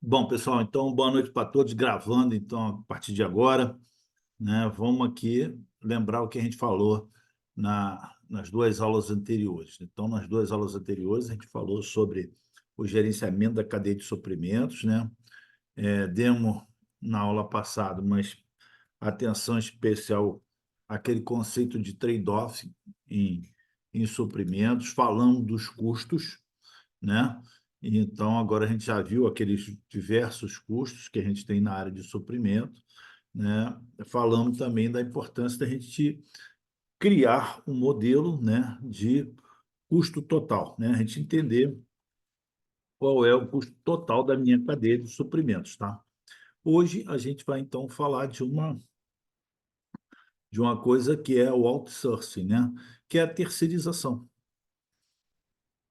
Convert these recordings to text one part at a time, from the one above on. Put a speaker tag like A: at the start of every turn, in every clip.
A: Bom, pessoal, então boa noite para todos, gravando então a partir de agora, né? Vamos aqui lembrar o que a gente falou nas duas aulas anteriores. Então, nas duas aulas anteriores, a gente falou sobre o gerenciamento da cadeia de suprimentos, né? Demos na aula passada, mas atenção especial àquele conceito de trade-off em, em suprimentos, falando dos custos, né? Então, agora a gente já viu aqueles diversos custos que a gente tem na área de suprimento, né? Falando também da importância da gente criar um modelo, né, de custo total, né? A gente entender qual é o custo total da minha cadeia de suprimentos, tá? Hoje a gente vai então falar de uma coisa que é o outsourcing, né? Que é a terceirização.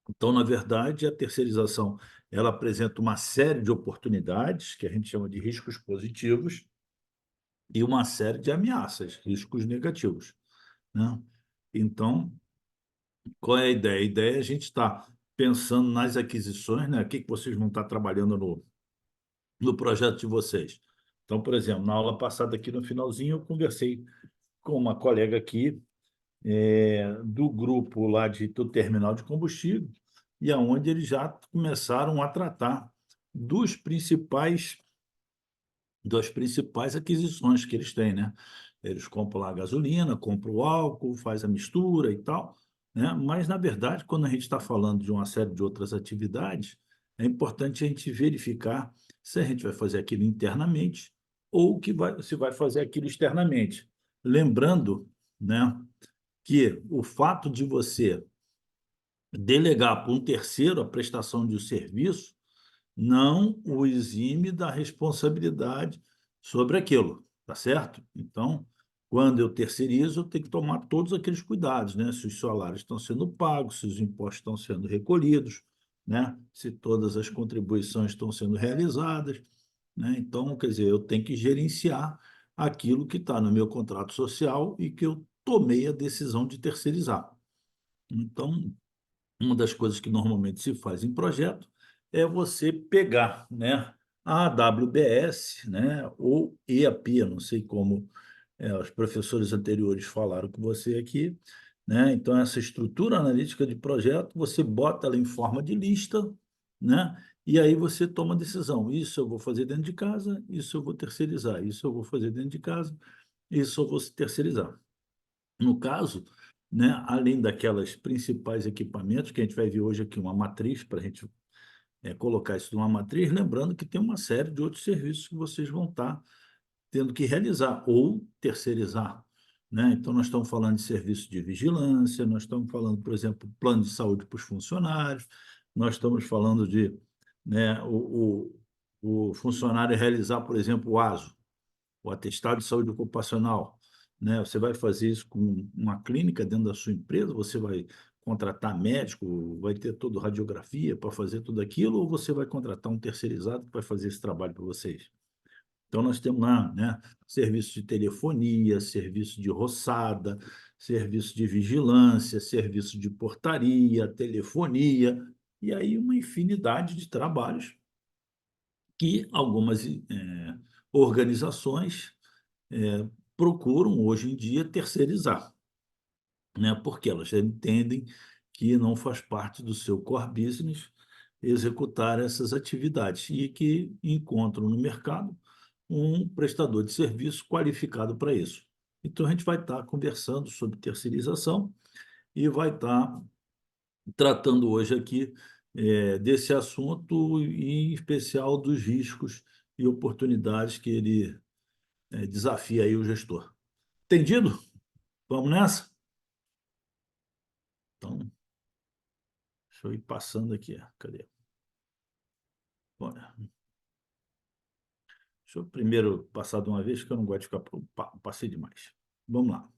A: Então, na verdade, a terceirização ela apresenta uma série de oportunidades, que a gente chama de riscos positivos, e uma série de ameaças, riscos negativos, né? Então, qual é a ideia? A ideia é a gente estar pensando nas aquisições, né? O que vocês vão estar trabalhando no projeto de vocês. Então, por exemplo, na aula passada aqui no finalzinho, eu conversei com uma colega aqui do grupo lá do terminal de combustível, e aonde eles já começaram a tratar dos principais das principais aquisições que eles têm, né? Eles compram lá a gasolina, compram o álcool, faz a mistura e tal, né? Mas, na verdade, quando a gente está falando de uma série de outras atividades, é importante a gente verificar se a gente vai fazer aquilo internamente ou se vai fazer aquilo externamente. Lembrando, né, que o fato de você delegar para um terceiro a prestação de um serviço não o exime da responsabilidade sobre aquilo, tá certo? Então, quando eu terceirizo, eu tenho que tomar todos aqueles cuidados, né? Se os salários estão sendo pagos, se os impostos estão sendo recolhidos, né? Se todas as contribuições estão sendo realizadas, né? Então, quer dizer, eu tenho que gerenciar aquilo que está no meu contrato social e que eu tomei a decisão de terceirizar. Então, uma das coisas que normalmente se faz em projeto é você pegar, né, a AWS, né, ou EAP, eu não sei como os professores anteriores falaram com você aqui, né? Então, essa estrutura analítica de projeto, você bota ela em forma de lista, né? E aí você toma a decisão. Isso eu vou fazer dentro de casa, isso eu vou terceirizar, isso eu vou fazer dentro de casa, isso eu vou terceirizar. No caso, né, além daquelas principais equipamentos, que a gente vai ver hoje aqui uma matriz para a gente colocar isso numa matriz, lembrando que tem uma série de outros serviços que vocês vão estar tendo que realizar ou terceirizar, né? Então, nós estamos falando de serviço de vigilância, nós estamos falando, por exemplo, plano de saúde para os funcionários, nós estamos falando de, né, o funcionário realizar, por exemplo, o ASO, o atestado de saúde ocupacional, né? Você vai fazer isso com uma clínica dentro da sua empresa, você vai contratar médico, vai ter toda radiografia para fazer tudo aquilo, ou você vai contratar um terceirizado que vai fazer esse trabalho para vocês? Então, nós temos lá, né, serviço de telefonia, serviço de roçada, serviço de vigilância, serviço de portaria, telefonia, e aí uma infinidade de trabalhos que algumas organizações procuram hoje em dia terceirizar, né? Porque elas entendem que não faz parte do seu core business executar essas atividades e que encontram no mercado um prestador de serviço qualificado para isso. Então, a gente vai estar conversando sobre terceirização e vai estar tratando hoje aqui desse assunto, e, em especial dos riscos e oportunidades que ele desafia aí o gestor. Entendido? Vamos nessa? Então, deixa eu ir passando aqui. Cadê? Olha, deixa eu primeiro passar de uma vez, que eu não gosto de ficar passei demais. Vamos lá.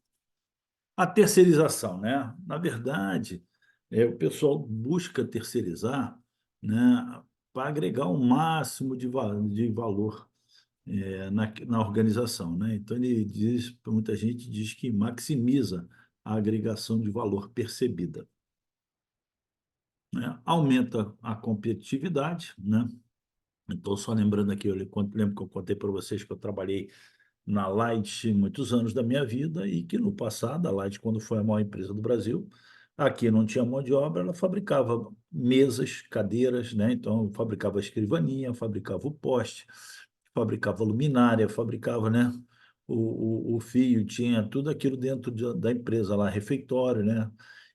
A: A terceirização, né? Na verdade, o pessoal busca terceirizar, né, para agregar o máximo de valor na organização, né? Então, ele diz, muita gente diz que maximiza a agregação de valor percebida, né? Aumenta a competitividade, né? Então, só lembrando aqui, eu lembro que eu contei para vocês que eu trabalhei na Light muitos anos da minha vida e que no passado, a Light, quando foi a maior empresa do Brasil, aqui não tinha mão de obra, ela fabricava mesas, cadeiras, né? Então, fabricava escrivaninha, fabricava o poste, fabricava luminária, fabricava, né? O fio, tinha tudo aquilo dentro da empresa lá, refeitório, né?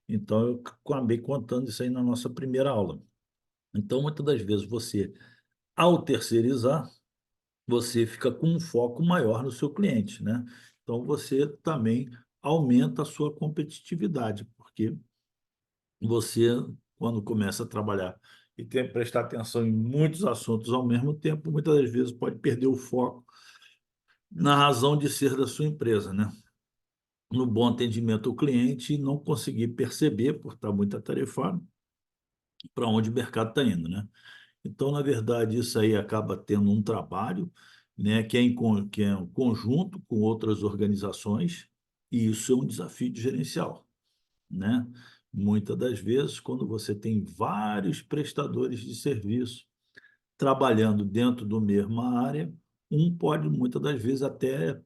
A: Então, eu acabei contando isso aí na nossa primeira aula. Então, muitas das vezes, você, ao terceirizar, você fica com um foco maior no seu cliente, né? Então, você também aumenta a sua competitividade, porque você, quando começa a trabalhar e tem que prestar atenção em muitos assuntos ao mesmo tempo, muitas das vezes pode perder o foco na razão de ser da sua empresa, né? No bom atendimento ao cliente e não conseguir perceber, por estar muito atarefado, para onde o mercado está indo, né? Então, na verdade, isso aí acaba tendo um trabalho, né, que é um conjunto com outras organizações, e isso é um desafio de gerencial, né? Muitas das vezes, quando você tem vários prestadores de serviço trabalhando dentro da mesma área, um pode, muitas das vezes, até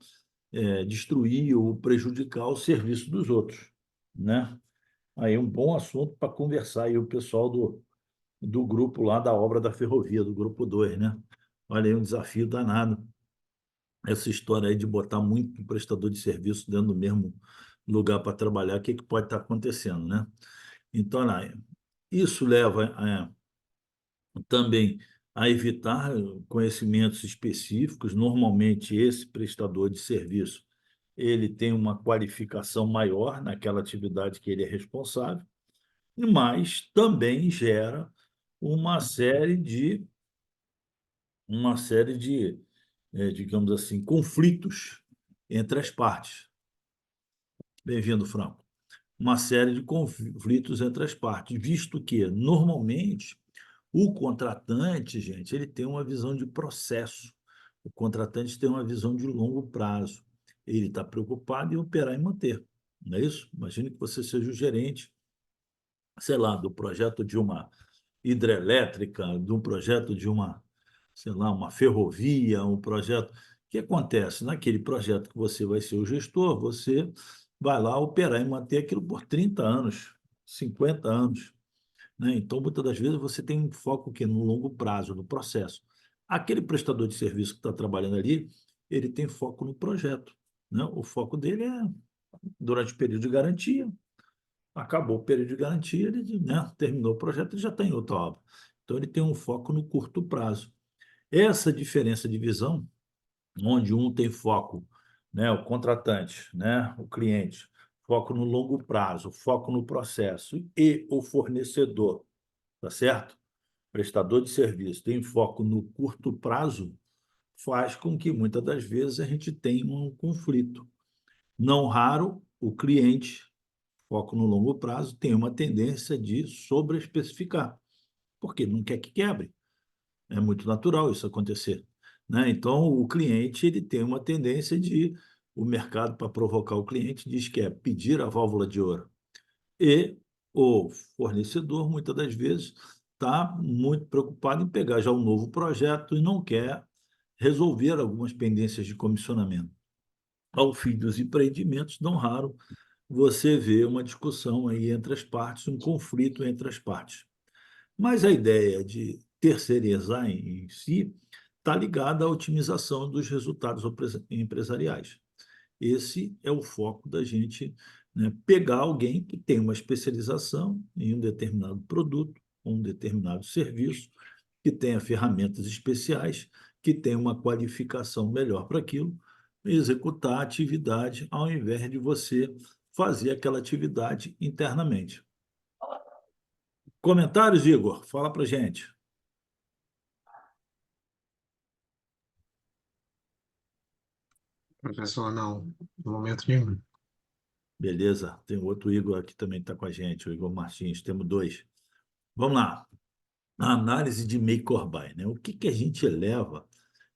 A: destruir ou prejudicar o serviço dos outros, né? Aí é um bom assunto para conversar aí o pessoal do grupo lá da obra da ferrovia, do grupo 2, né? Olha aí, um desafio danado. Essa história aí de botar muito prestador de serviço dentro do mesmo lugar para trabalhar, o que, que pode estar acontecendo, né? Então, olha, isso leva também a evitar conhecimentos específicos. Normalmente, esse prestador de serviço, ele tem uma qualificação maior naquela atividade que ele é responsável, mas também gera uma série de digamos assim, conflitos entre as partes. Bem-vindo, Franco. Uma série de conflitos entre as partes, visto que, normalmente, o contratante, gente, ele tem uma visão de processo. O contratante tem uma visão de longo prazo. Ele está preocupado em operar e manter. Não é isso? Imagine que você seja o gerente, sei lá, do projeto de uma hidrelétrica, de um projeto de uma, sei lá, uma ferrovia, um projeto. O que acontece? Naquele projeto que você vai ser o gestor, você vai lá operar e manter aquilo por 30 anos, 50 anos, né? Então, muitas das vezes, você tem um foco que no longo prazo, no processo. Aquele prestador de serviço que está trabalhando ali, ele tem foco no projeto, né? O foco dele é durante o período de garantia, acabou o período de garantia, ele, né, terminou o projeto, ele já está em outra obra. Então, ele tem um foco no curto prazo. Essa diferença de visão, onde um tem foco, né, o contratante, né, o cliente, foco no longo prazo, foco no processo, e o fornecedor, tá certo? Prestador de serviço tem foco no curto prazo, faz com que muitas das vezes a gente tenha um conflito. Não raro, o cliente foco no longo prazo, tem uma tendência de sobreespecificar, porque não quer que quebre. É muito natural isso acontecer, né? Então, o cliente ele tem uma tendência de o mercado para provocar o cliente diz que é pedir a válvula de ouro. E o fornecedor muitas das vezes está muito preocupado em pegar já um novo projeto e não quer resolver algumas pendências de comissionamento. Ao fim dos empreendimentos, não raro você vê uma discussão aí entre as partes, um conflito entre as partes. Mas a ideia de terceirizar em si está ligada à otimização dos resultados empresariais. Esse é o foco da gente, né, pegar alguém que tem uma especialização em um determinado produto, um determinado serviço, que tenha ferramentas especiais, que tenha uma qualificação melhor para aquilo, e executar a atividade ao invés de você fazer aquela atividade internamente. Comentários, Igor? Fala para gente.
B: Professor, não, no momento nenhum.
A: Beleza, tem outro Igor aqui também está com a gente, o Igor Martins, temos dois. Vamos lá. A análise de make or buy, né? O que que a gente leva,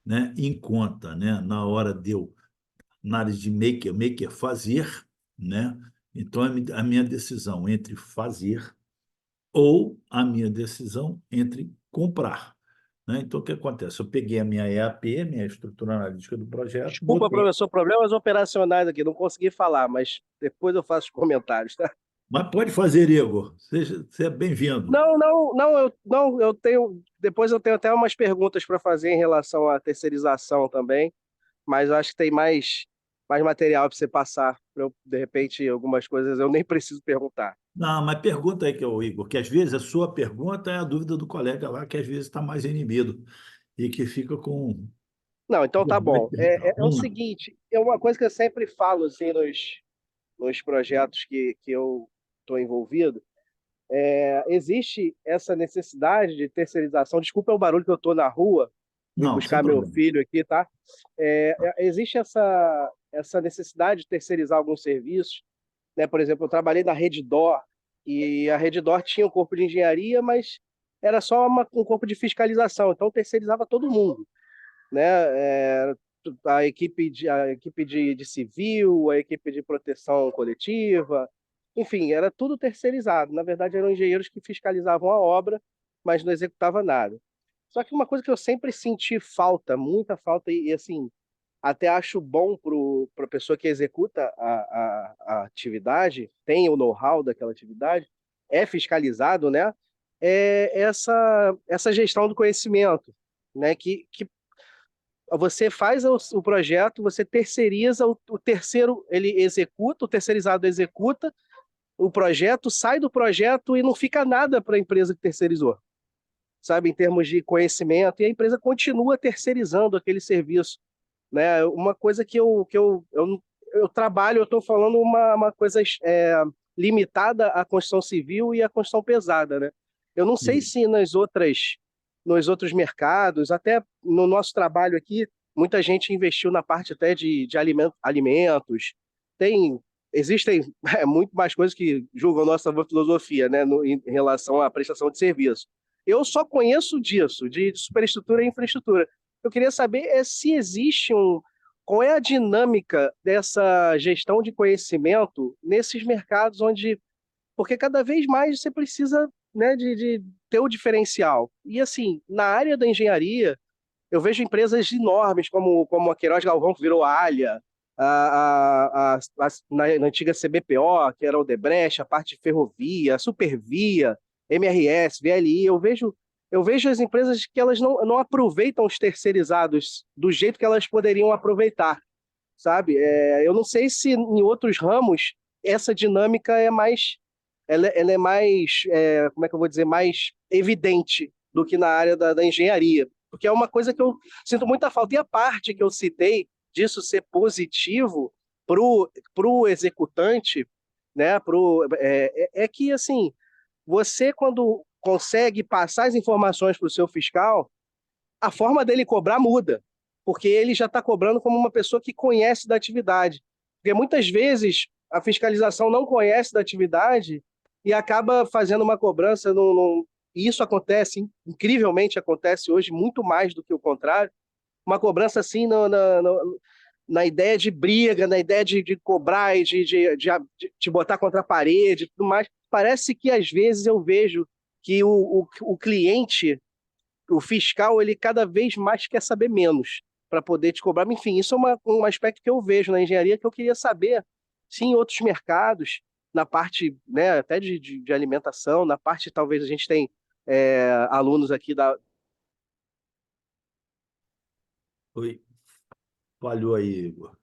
A: né, em conta, né, na hora de eu análise de make é fazer, né? Então a minha decisão entre fazer ou a minha decisão entre comprar, né? Então, o que acontece? Eu peguei a minha EAP, minha estrutura analítica do projeto,
C: Desculpa,
A: botei.
C: professor, problemas operacionais aqui, não consegui falar, mas depois eu faço os comentários, tá?
A: Mas pode fazer, Igor. Seja bem-vindo.
C: Não, eu tenho, depois eu tenho até umas perguntas para fazer em relação à terceirização também, mas eu acho que tem mais material para você passar, pra eu, de repente, algumas coisas eu nem preciso perguntar.
A: Não, mas pergunta aí, que é o Igor, que às vezes a sua pergunta é a dúvida do colega lá, que às vezes está mais inibido e que fica com
C: Não, então tá
A: vergonha de
C: bom.
A: perguntar.
C: É o
A: Vamos lá.
C: seguinte, é uma coisa que eu sempre falo assim, nos projetos que eu estou envolvido. Existe essa necessidade de terceirização. Desculpa o barulho que eu estou na rua, vim
A: Não, sem
C: buscar meu
A: problema.
C: filho aqui, tá? Existe essa necessidade de terceirizar alguns serviços, né? Por exemplo, eu trabalhei na Redditor e a Redditor tinha um corpo de engenharia, mas era só um corpo de fiscalização, então terceirizava todo mundo, né? A equipe de civil, a equipe de proteção coletiva, enfim, era tudo terceirizado. Na verdade, eram engenheiros que fiscalizavam a obra, mas não executavam nada. Só que uma coisa que eu sempre senti falta, muita falta, e assim, até acho bom para a pessoa que executa a atividade, tem o know-how daquela atividade, é fiscalizado, né? Essa gestão do conhecimento, né? Que você faz o projeto, você terceiriza, o terceiro ele executa, o terceirizado executa o projeto, sai do projeto e não fica nada para a empresa que terceirizou, sabe, em termos de conhecimento, e a empresa continua terceirizando aquele serviço, né? Uma coisa que eu trabalho, eu estou falando uma coisa limitada à construção civil e à construção pesada, né? Eu não sei
A: Isso.
C: se nos outros mercados, até no nosso trabalho aqui, muita gente investiu na parte até de alimentos. Tem, existem muito mais coisas que julgam nossa filosofia, né, em relação à prestação de serviço. Eu só conheço disso, de superestrutura e infraestrutura. Eu queria saber se existe qual é a dinâmica dessa gestão de conhecimento nesses mercados onde, porque cada vez mais você precisa, né, de ter o diferencial. E assim, na área da engenharia, eu vejo empresas enormes como a Queiroz Galvão, que virou a Allia, na antiga CBPO, que era o Odebrecht, a parte de ferrovia, a Supervia, MRS, VLI. Eu vejo as empresas que elas não aproveitam os terceirizados do jeito que elas poderiam aproveitar, sabe? Eu não sei se em outros ramos essa dinâmica ela é mais, como é que eu vou dizer, mais evidente do que na área da engenharia, porque é uma coisa que eu sinto muita falta. E a parte que eu citei disso ser positivo pro executante, né, é que, assim, você, quando consegue passar as informações para o seu fiscal, a forma dele cobrar muda, porque ele já está cobrando como uma pessoa que conhece da atividade. Porque muitas vezes a fiscalização não conhece da atividade e acaba fazendo uma cobrança. E isso acontece, incrivelmente acontece hoje, muito mais do que o contrário. Uma cobrança assim na ideia de briga, na ideia de cobrar e de botar contra a parede e tudo mais. Parece que às vezes eu vejo que o cliente, o fiscal, ele cada vez mais quer saber menos para poder te cobrar. Enfim, isso é um aspecto que eu vejo na engenharia que eu queria saber se em outros mercados, na parte, né, até de alimentação, na parte talvez a gente tem alunos aqui
A: Oi, falhou aí, Igor.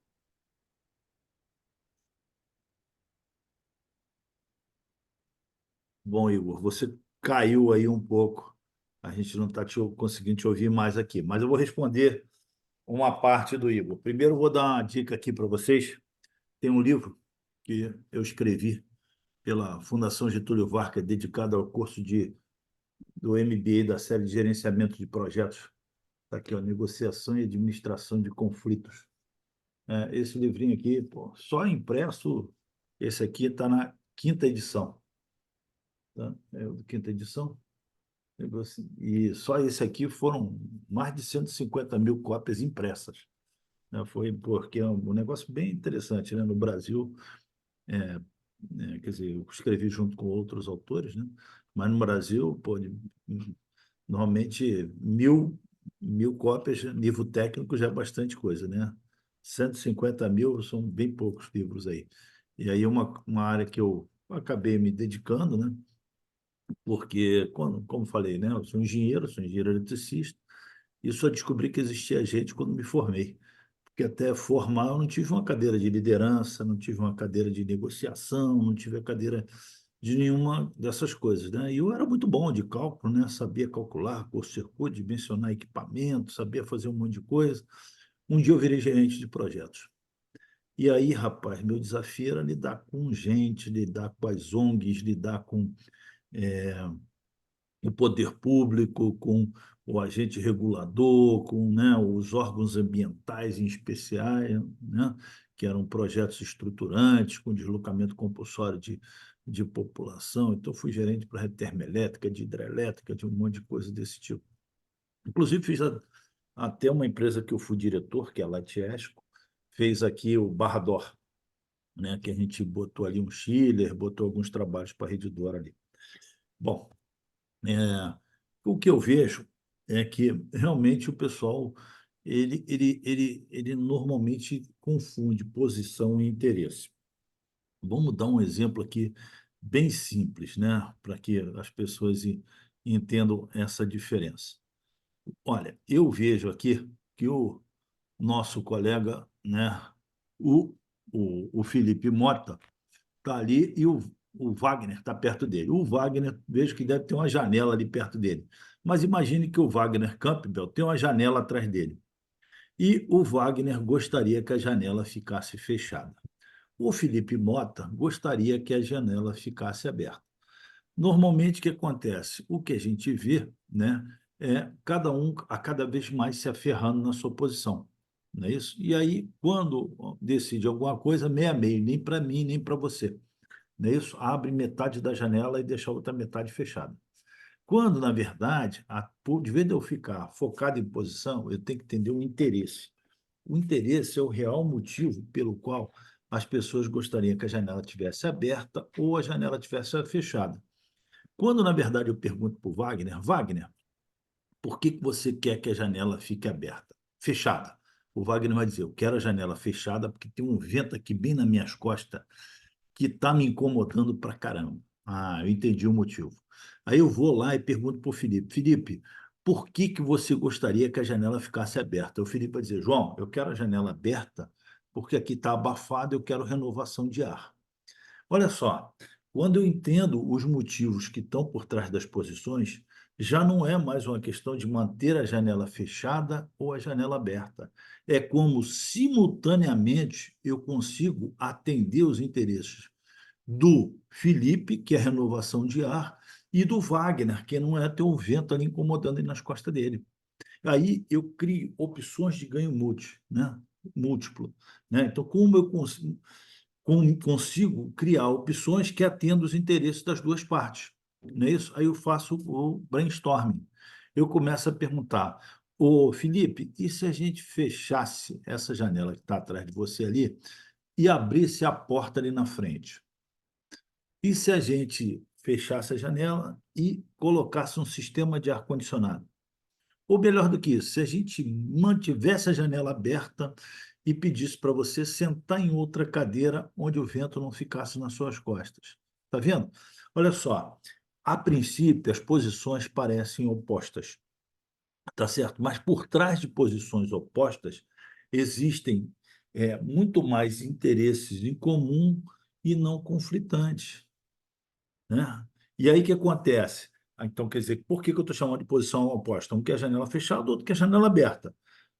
A: Bom, Igor, você caiu aí um pouco. A gente não está conseguindo te ouvir mais aqui, mas eu vou responder uma parte do Igor. Primeiro, eu vou dar uma dica aqui para vocês. Tem um livro que eu escrevi pela Fundação Getúlio Vargas, dedicado ao curso do MBA da série de Gerenciamento de Projetos. Está aqui, ó, Negociação e Administração de Conflitos. Esse livrinho aqui, pô, só impresso, esse aqui está na quinta edição. Tá? É o quinta edição. E só esse aqui foram mais de 150 mil cópias impressas, né? Foi porque é um negócio bem interessante, né? No Brasil, é, quer dizer, eu escrevi junto com outros autores, né? Mas no Brasil, pô, Normalmente, mil cópias, nível técnico já é bastante coisa, né? 150 mil são bem poucos livros aí. E aí uma área que eu acabei me dedicando, né? Porque, como falei, né? Eu sou engenheiro eletricista, e só descobri que existia gente quando me formei. Porque até formar eu não tive uma cadeira de liderança, não tive uma cadeira de negociação, não tive a cadeira de nenhuma dessas coisas, né? E eu era muito bom de cálculo, né? Sabia calcular curto-circuito, dimensionar equipamento, sabia fazer um monte de coisa. Um dia eu virei gerente de projetos. E aí, rapaz, meu desafio era lidar com gente, lidar com as ONGs, lidar com o poder público, com o agente regulador, com, né, os órgãos ambientais em especiais, né, que eram projetos estruturantes, com deslocamento compulsório de população. Então, fui gerente para termoelétrica, de hidrelétrica, de um monte de coisa desse tipo. Inclusive, fiz até uma empresa que eu fui diretor, que é a Latiesco, fez aqui o Barra d'Or, né, que a gente botou ali um chiller, botou alguns trabalhos para a Rede D'Or ali. Bom, o que eu vejo é que realmente o pessoal ele normalmente confunde posição e interesse. Vamos dar um exemplo aqui bem simples, né, para que as pessoas entendam essa diferença. Olha, eu vejo aqui que o nosso colega, né, o, o Felipe Mota, está ali e o Wagner está perto dele. O Wagner, vejo que deve ter uma janela ali perto dele. Mas imagine que o Wagner Campbell tem uma janela atrás dele. E o Wagner gostaria que a janela ficasse fechada. O Felipe Mota gostaria que a janela ficasse aberta. Normalmente, o que acontece? O que a gente vê, né, é cada um a cada vez mais se aferrando na sua posição. Não é isso? E aí, quando decide alguma coisa, meio a meio, nem para mim, nem para você. Não é isso? Abre metade da janela e deixa a outra metade fechada. Quando, na verdade, de vez de eu ficar focado em posição, eu tenho que entender o interesse. O interesse é o real motivo pelo qual as pessoas gostariam que a janela tivesse aberta ou a janela tivesse fechada. Quando, na verdade, eu pergunto para o Wagner, Wagner, por que você quer que a janela fique aberta? Fechada. O Wagner vai dizer, eu quero a janela fechada porque tem um vento aqui bem nas minhas costas que está me incomodando para caramba. Ah, eu entendi o motivo. Aí eu vou lá e pergunto para o Felipe, Felipe, por que você gostaria que a janela ficasse aberta? O Felipe vai dizer, João, eu quero a janela aberta porque aqui está abafado, eu quero renovação de ar. Olha só, quando eu entendo os motivos que estão por trás das posições, já não é mais uma questão de manter a janela fechada ou a janela aberta. É como, simultaneamente, eu consigo atender os interesses do Felipe, que é a renovação de ar, e do Wagner, que não é ter o vento ali incomodando ele nas costas dele. Aí eu crio opções de ganho múltiplo. Né? Então, como eu consigo criar opções que atendam os interesses das duas partes? Não é isso? Aí eu faço o brainstorming. Eu começo a perguntar, ô Felipe, e se a gente fechasse essa janela que está atrás de você ali e abrisse a porta ali na frente? E se a gente fechasse a janela e colocasse um sistema de ar-condicionado? Ou melhor do que isso, se a gente mantivesse a janela aberta e pedisse para você sentar em outra cadeira onde o vento não ficasse nas suas costas. Está vendo? Olha só, a princípio as posições parecem opostas, tá certo? Mas por trás de posições opostas existem muito mais interesses em comum e não conflitantes, né? E aí o que acontece? Então, quer dizer, por que eu estou chamando de posição oposta? Um quer a janela fechada, outro quer a janela aberta.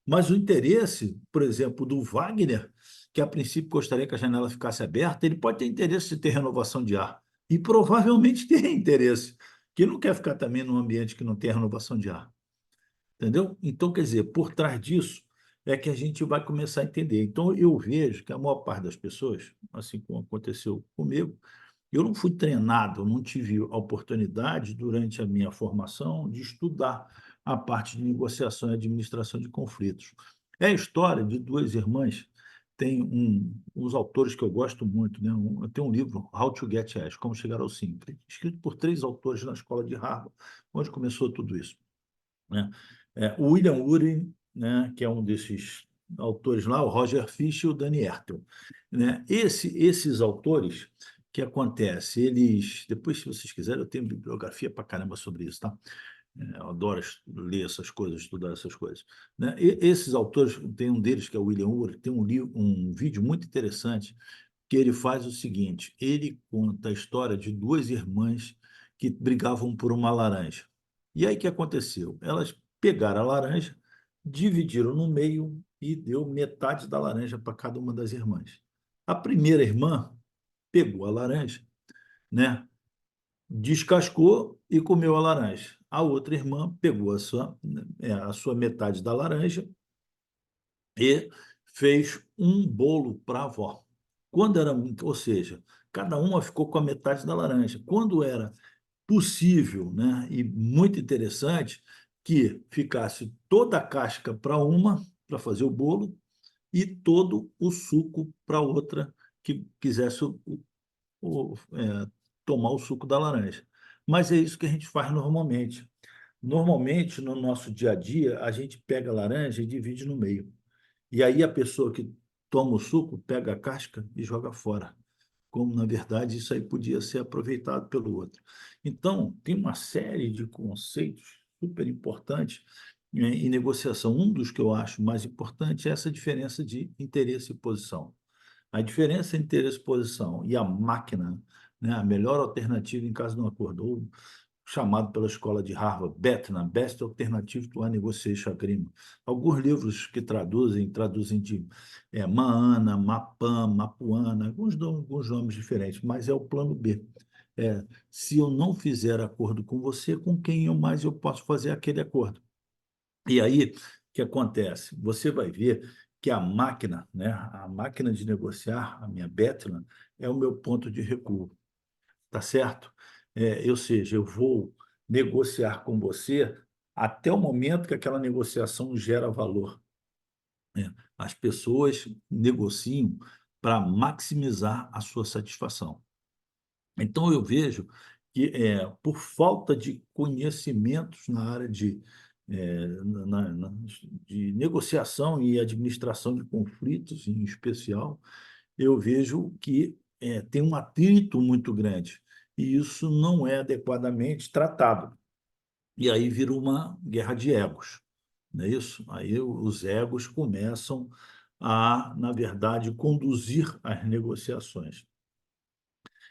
A: Mas o interesse, por exemplo, do Wagner, que a princípio gostaria que a janela ficasse aberta, ele pode ter interesse de ter renovação de ar. E provavelmente tem interesse, que não quer ficar também num ambiente que não tem renovação de ar. Entendeu? Então, quer dizer, por trás disso é que a gente vai começar a entender. Então, eu vejo que a maior parte das pessoas, assim como aconteceu comigo, eu não fui treinado, eu não tive a oportunidade, durante a minha formação, de estudar a parte de negociação e administração de conflitos. É a história de duas irmãs. Tem uns autores que eu gosto muito, né? Tem um livro, How to Get Yes, Como Chegar ao Sim, escrito por três autores na escola de Harvard, onde começou tudo isso. né? O William Ury, né, que é um desses autores lá, o Roger Fisher e o Danny Ertel, né? Esses autores, que acontece, eles, depois, se vocês quiserem, eu tenho bibliografia para caramba sobre isso, tá? Eu adoro ler essas coisas, estudar essas coisas, né? Esses autores, tem um deles que é o William Ury, tem um vídeo muito interessante que ele faz o seguinte: ele conta a história de duas irmãs que brigavam por uma laranja. E aí o que aconteceu? Elas pegaram a laranja, dividiram no meio e deu metade da laranja para cada uma das irmãs. A primeira irmã pegou a laranja, né? Descascou e comeu a laranja. A outra irmã pegou a sua metade da laranja e fez um bolo para a avó. Quando era, ou seja, cada uma ficou com a metade da laranja. Quando era possível, né, e muito interessante, que ficasse toda a casca para uma, para fazer o bolo, e todo o suco para outra que quisesse tomar o suco da laranja. Mas é isso que a gente faz normalmente. Normalmente, no nosso dia a dia, a gente pega a laranja e divide no meio. E aí a pessoa que toma o suco pega a casca e joga fora, como na verdade isso aí podia ser aproveitado pelo outro. Então, tem uma série de conceitos super importantes em negociação. Um dos que eu acho mais importante é essa diferença de interesse e posição. A diferença entre interesse e posição e a máquina, né, a melhor alternativa em caso de um acordo, ou chamado pela escola de Harvard, BETNA, Best Alternative to a Negotiation Agreement. Alguns livros que traduzem de Maana, Mapan, Mapuana, alguns nomes diferentes, mas é o plano B. Se eu não fizer acordo com você, com quem eu posso fazer aquele acordo? E aí, o que acontece? Você vai ver que a máquina, né, a máquina de negociar, a minha Betna, é o meu ponto de recuo, tá certo? Ou seja, eu vou negociar com você até o momento que aquela negociação gera valor, né? As pessoas negociam para maximizar a sua satisfação. Então, eu vejo que, por falta de conhecimentos na área de negociação e administração de conflitos, em especial, eu vejo que tem um atrito muito grande, e isso não é adequadamente tratado. E aí vira uma guerra de egos, não é isso? Aí os egos começam a, na verdade, conduzir as negociações.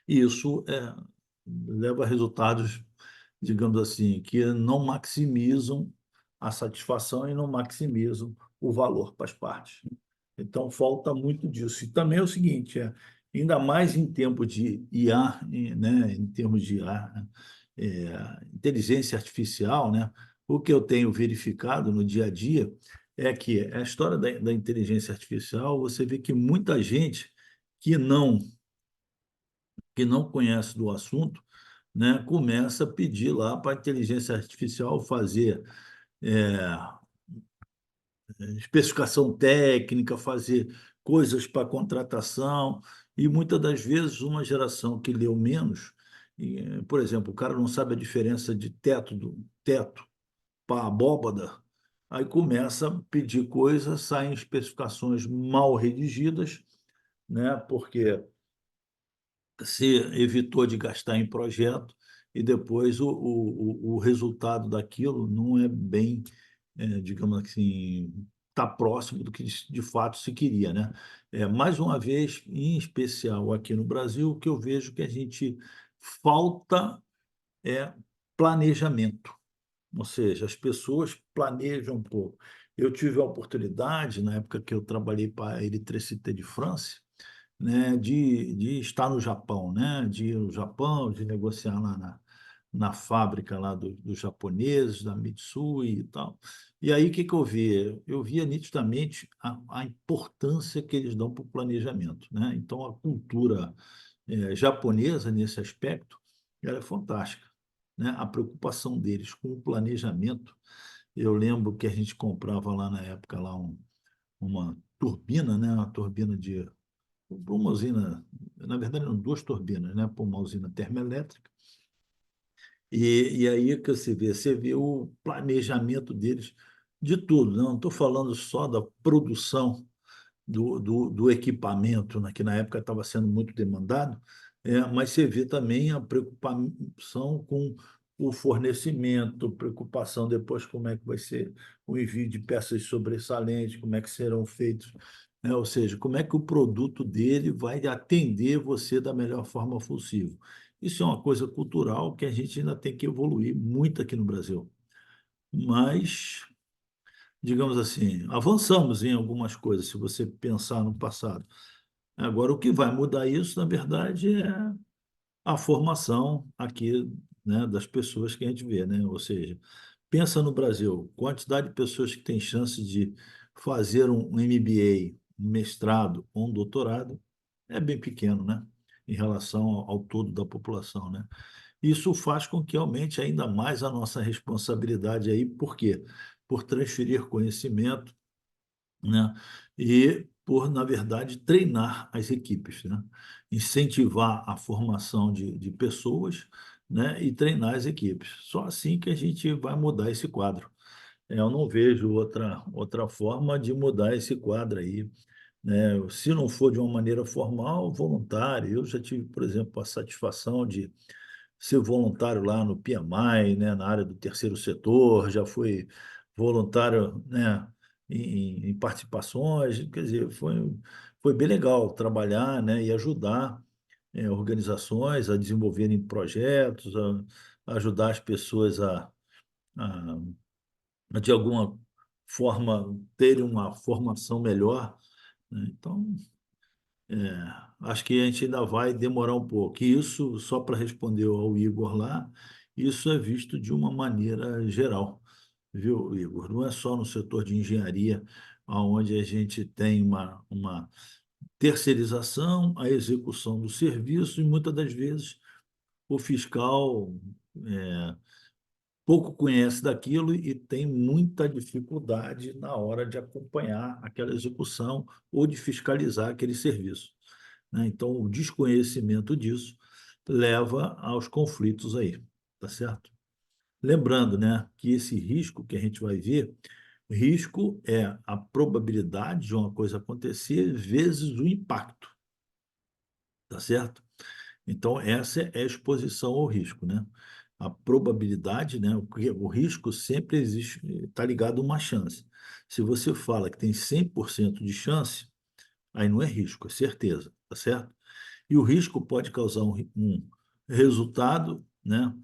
A: E isso leva a resultados, digamos assim, que não maximizam a satisfação e não maximizam o valor para as partes. Então, falta muito disso. E também é o seguinte, ainda mais em tempo de IA, né, em termos de IA, inteligência artificial, né, o que eu tenho verificado no dia a dia é que a história da inteligência artificial, você vê que muita gente que não que não conhece do assunto, né, começa a pedir lá para a inteligência artificial fazer especificação técnica, fazer coisas para contratação, e muitas das vezes uma geração que leu menos, por exemplo, o cara não sabe a diferença de teto para abóbada, aí começa a pedir coisas, saem especificações mal redigidas, né, porque se evitou de gastar em projeto e depois o resultado daquilo não é bem, digamos assim, está próximo do que de fato se queria, né? Mais uma vez, em especial aqui no Brasil, o que eu vejo que a gente falta é planejamento, ou seja, as pessoas planejam um pouco. Eu tive a oportunidade, na época que eu trabalhei para a Électricité de France, né, de estar no Japão, né, de ir ao Japão, de negociar lá na fábrica lá dos japoneses, da Mitsui e tal. E aí, o que que eu via? Eu via nitidamente a importância que eles dão para o planejamento, né? Então, a cultura japonesa, nesse aspecto, ela é fantástica, né? A preocupação deles com o planejamento. Eu lembro que a gente comprava lá na época lá uma turbina, né? Uma turbina para uma usina, na verdade eram duas turbinas, né, para uma usina termoelétrica, E aí que você vê o planejamento deles de tudo, não estou falando só da produção do equipamento, né, que na época estava sendo muito demandado, mas você vê também a preocupação com o fornecimento, preocupação depois como é que vai ser o envio de peças sobressalentes, como é que serão feitos, né? Ou seja, como é que o produto dele vai atender você da melhor forma possível. Isso é uma coisa cultural que a gente ainda tem que evoluir muito aqui no Brasil. Mas digamos assim, avançamos em algumas coisas, se você pensar no passado. Agora, o que vai mudar isso, na verdade, é a formação aqui, né, das pessoas que a gente vê, né? Ou seja, pensa no Brasil, quantidade de pessoas que têm chance de fazer um MBA, um mestrado ou um doutorado, é bem pequeno, né? Em relação ao todo da população, né? Isso faz com que aumente ainda mais a nossa responsabilidade aí, por quê? Por transferir conhecimento, né? E por, na verdade, treinar as equipes, né? Incentivar a formação de pessoas, né? E treinar as equipes. Só assim que a gente vai mudar esse quadro. Eu não vejo outra forma de mudar esse quadro aí, né? Se não for de uma maneira formal, voluntária. Eu já tive, por exemplo, a satisfação de ser voluntário lá no PMI, né, na área do terceiro setor, já fui voluntário, né, em participações, quer dizer, foi bem legal trabalhar, né, e ajudar organizações a desenvolverem projetos, a ajudar as pessoas a, de alguma forma, terem uma formação melhor, né? Então, acho que a gente ainda vai demorar um pouco. E isso, só para responder ao Igor lá, isso é visto de uma maneira geral, viu, Igor? Não é só no setor de engenharia, onde a gente tem uma terceirização, a execução do serviço, e muitas das vezes o fiscal pouco conhece daquilo e tem muita dificuldade na hora de acompanhar aquela execução ou de fiscalizar aquele serviço, né? Então, o desconhecimento disso leva aos conflitos aí, tá certo? Lembrando, né, que esse risco que a gente vai ver, risco é a probabilidade de uma coisa acontecer vezes o impacto, tá certo? Então, essa é a exposição ao risco, né? A probabilidade, né? O risco sempre existe, está ligado a uma chance. Se você fala que tem 100% de chance, aí não é risco, é certeza, tá certo? E o risco pode causar um resultado, né?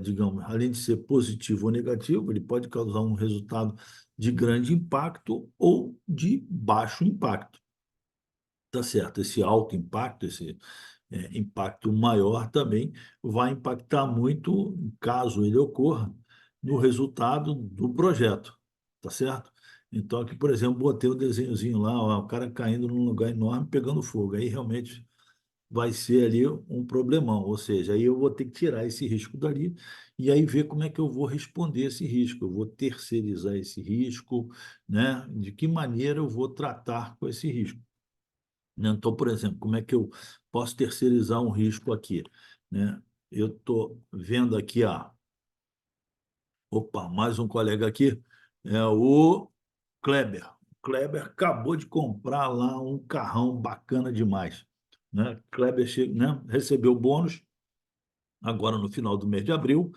A: Digamos, além de ser positivo ou negativo, ele pode causar um resultado de grande impacto ou de baixo impacto, tá certo? Esse alto impacto, esse impacto maior também vai impactar muito, caso ele ocorra, no resultado do projeto, tá certo? Então, aqui, por exemplo, botei o desenhozinho lá, ó, o cara caindo num lugar enorme, pegando fogo. Aí realmente vai ser ali um problemão, ou seja, aí eu vou ter que tirar esse risco dali e aí ver como é que eu vou responder esse risco. Eu vou terceirizar esse risco, né? De que maneira eu vou tratar com esse risco, né? Então, por exemplo, como é que eu posso terceirizar um risco aqui, né? Eu estou vendo aqui, opa, mais um colega aqui, é o Kleber. O Kleber acabou de comprar lá um carrão bacana demais, né? Kleber né, recebeu bônus agora no final do mês de abril,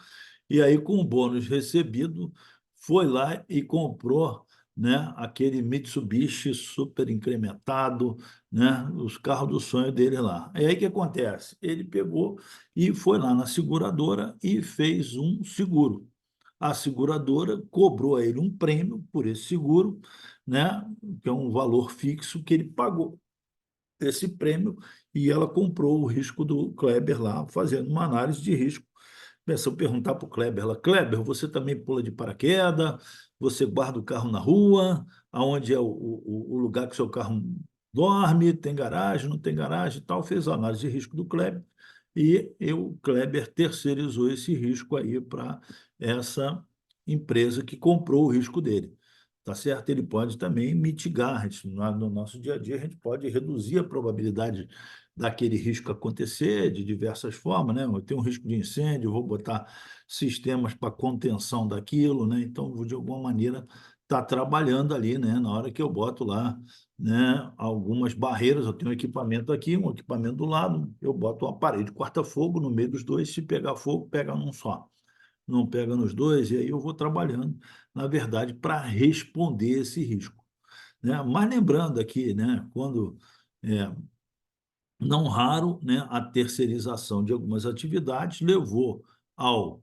A: e aí, com o bônus recebido, foi lá e comprou, né, aquele Mitsubishi super incrementado, né, os carros do sonho dele lá. E aí o que acontece? Ele pegou e foi lá na seguradora e fez um seguro. A seguradora cobrou a ele um prêmio por esse seguro, né, que é um valor fixo que ele pagou esse prêmio, e ela comprou o risco do Kleber lá, fazendo uma análise de risco. Começou a perguntar para o Kleber, ela, Kleber, você também pula de paraquedas, você guarda o carro na rua, aonde é o lugar que o seu carro dorme, tem garagem, não tem garagem e tal, fez a análise de risco do Kleber, e o Kleber terceirizou esse risco aí para essa empresa que comprou o risco dele, tá certo? Ele pode também mitigar. No nosso dia a dia, a gente pode reduzir a probabilidade daquele risco acontecer de diversas formas, né? Eu tenho um risco de incêndio, eu vou botar sistemas para contenção daquilo, né? Então, vou, de alguma maneira, estar trabalhando ali, né? Na hora que eu boto lá, né, algumas barreiras, eu tenho um equipamento aqui, um equipamento do lado, eu boto uma parede corta-fogo no meio dos dois, se pegar fogo, pega num só, não pega nos dois, e aí eu vou trabalhando, na verdade, para responder esse risco, né? Mas lembrando aqui, né, quando é, não raro, né, a terceirização de algumas atividades levou ao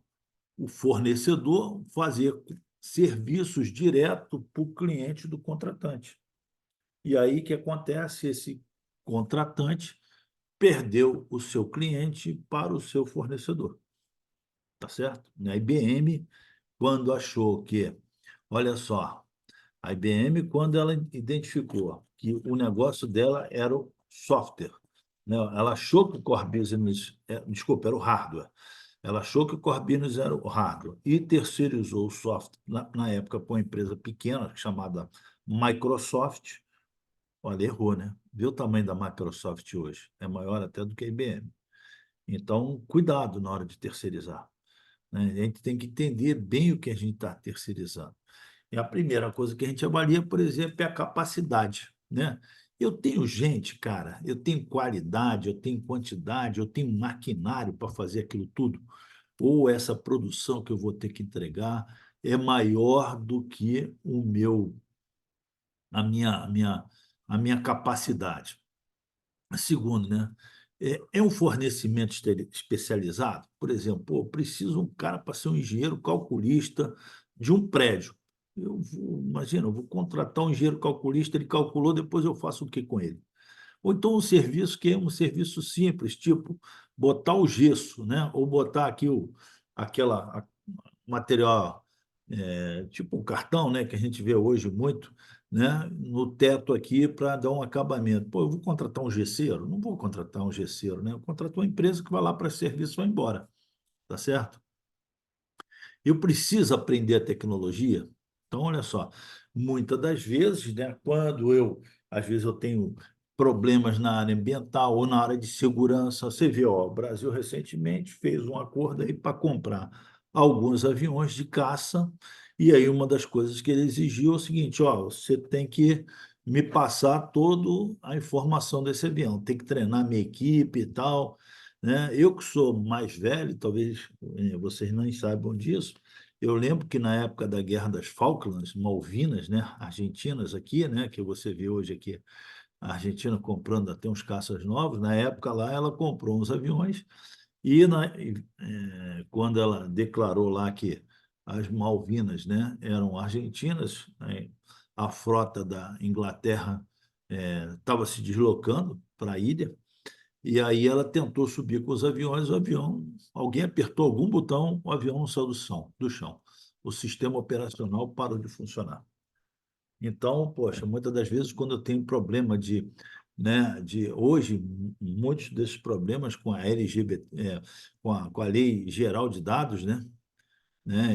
A: o fornecedor fazer serviços direto para o cliente do contratante. E aí o que acontece? Esse contratante perdeu o seu cliente para o seu fornecedor, tá certo? A IBM, quando achou que, olha só, a IBM, quando ela identificou que o negócio dela era o software, né? Ela achou que o core business, desculpa, era o hardware. Ela achou que o core business era o hardware e terceirizou o software, na época, para uma empresa pequena chamada Microsoft. Olha, errou, né? Viu o tamanho da Microsoft hoje? É maior até do que a IBM. Então, cuidado na hora de terceirizar, né? A gente tem que entender bem o que a gente está terceirizando. E a primeira coisa que a gente avalia, por exemplo, é a capacidade, né? Eu tenho gente, cara, eu tenho qualidade, eu tenho quantidade, eu tenho maquinário para fazer aquilo tudo. Ou essa produção que eu vou ter que entregar é maior do que a minha capacidade. Segundo, né? É um fornecimento especializado. Por exemplo, pô, eu preciso um cara para ser um engenheiro calculista de um prédio. Imagina, eu vou contratar um engenheiro calculista, ele calculou, depois eu faço o que com ele? Ou então um serviço que é um serviço simples, tipo botar o gesso, né? Ou botar aqui aquela material, tipo um cartão, né, que a gente vê hoje muito, né, no teto aqui para dar um acabamento. Pô, eu vou contratar um gesseiro? Não vou contratar um gesseiro, né? Eu contrato uma empresa que vai lá para serviço e vai embora, tá certo? Eu preciso aprender a tecnologia. Então, olha só, muitas das vezes, né, às vezes eu tenho problemas na área ambiental ou na área de segurança, você vê, ó, o Brasil recentemente fez um acordo aí para comprar alguns aviões de caça, e aí uma das coisas que ele exigiu é o seguinte, ó, você tem que me passar toda a informação desse avião, tem que treinar minha equipe e tal, né? Eu que sou mais velho, talvez vocês não saibam disso, eu lembro que na época da Guerra das Falklands, Malvinas, né, argentinas aqui, né, que você vê hoje aqui, a Argentina comprando até uns caças novos, na época lá ela comprou uns aviões quando ela declarou lá que as Malvinas, né, eram argentinas, né, a frota da Inglaterra estava se deslocando para a ilha, e aí ela tentou subir com os aviões, alguém apertou algum botão, o avião não saiu do chão. O sistema operacional parou de funcionar. Então, poxa, muitas das vezes quando eu tenho problema de hoje, muitos desses problemas com a LGBT, com a Lei Geral de Dados, né?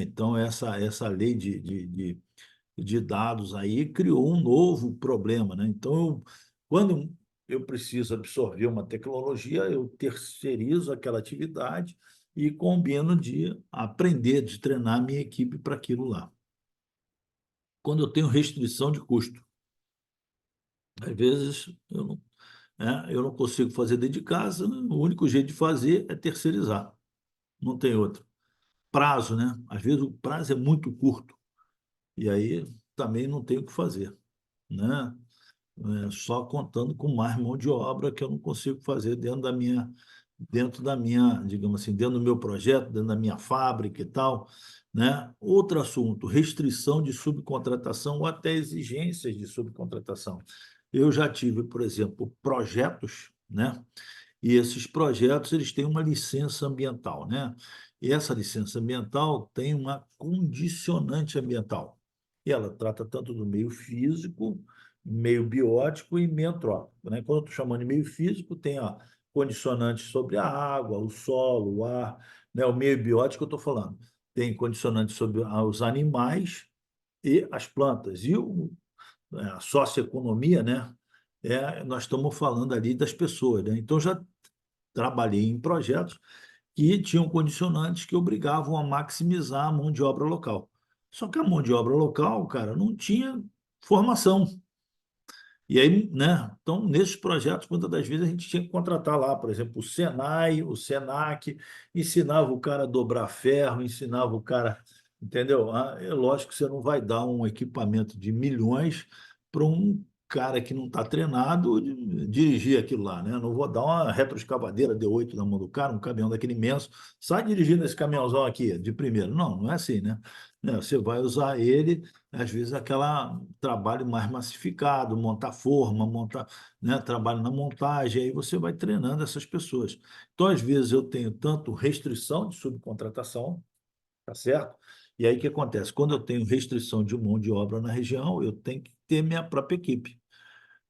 A: Então, essa lei de dados aí criou um novo problema, né? Então, quando eu preciso absorver uma tecnologia, eu terceirizo aquela atividade e combino de aprender, de treinar a minha equipe para aquilo lá. Quando eu tenho restrição de custo, às vezes eu não consigo fazer dentro de casa, né? O único jeito de fazer é terceirizar, não tem outro. Prazo, né? Às vezes o prazo é muito curto e aí também não tem o que fazer, né? Só contando com mais mão de obra que eu não consigo fazer dentro da minha, digamos assim, dentro do meu projeto, dentro da minha fábrica e tal, né? Outro assunto, restrição de subcontratação ou até exigências de subcontratação. Eu já tive, por exemplo, projetos, né? E esses projetos eles têm uma licença ambiental, né? E essa licença ambiental tem uma condicionante ambiental. E ela trata tanto do meio físico, meio biótico e meio antrópico, né? Quando eu estou chamando de meio físico, tem condicionantes sobre a água, o solo, o ar, né? O meio biótico eu estou falando. Tem condicionantes sobre os animais e as plantas. E a socioeconomia, né? Nós estamos falando ali das pessoas, né? Então, já trabalhei em projetos que tinham condicionantes que obrigavam a maximizar a mão de obra local. Só que a mão de obra local, cara, não tinha formação. E aí, né? Então, nesses projetos, muitas das vezes a gente tinha que contratar lá, por exemplo, o Senai, o Senac, ensinava o cara a dobrar ferro, ensinava o cara, entendeu? É lógico que você não vai dar um equipamento de milhões para um cara que não está treinado dirigir aquilo lá, né? Não vou dar uma retroescavadeira D8 na mão do cara, um caminhão daquele imenso, sai dirigindo esse caminhãozão aqui de primeiro. Não, não é assim, né? Você vai usar ele às vezes aquela trabalho mais massificado, montar forma, montar, né, trabalho na montagem, aí você vai treinando essas pessoas. Então, às vezes, eu tenho tanto restrição de subcontratação, tá certo? E aí o que acontece? Quando eu tenho restrição de mão de obra na região, eu tenho que ter minha própria equipe,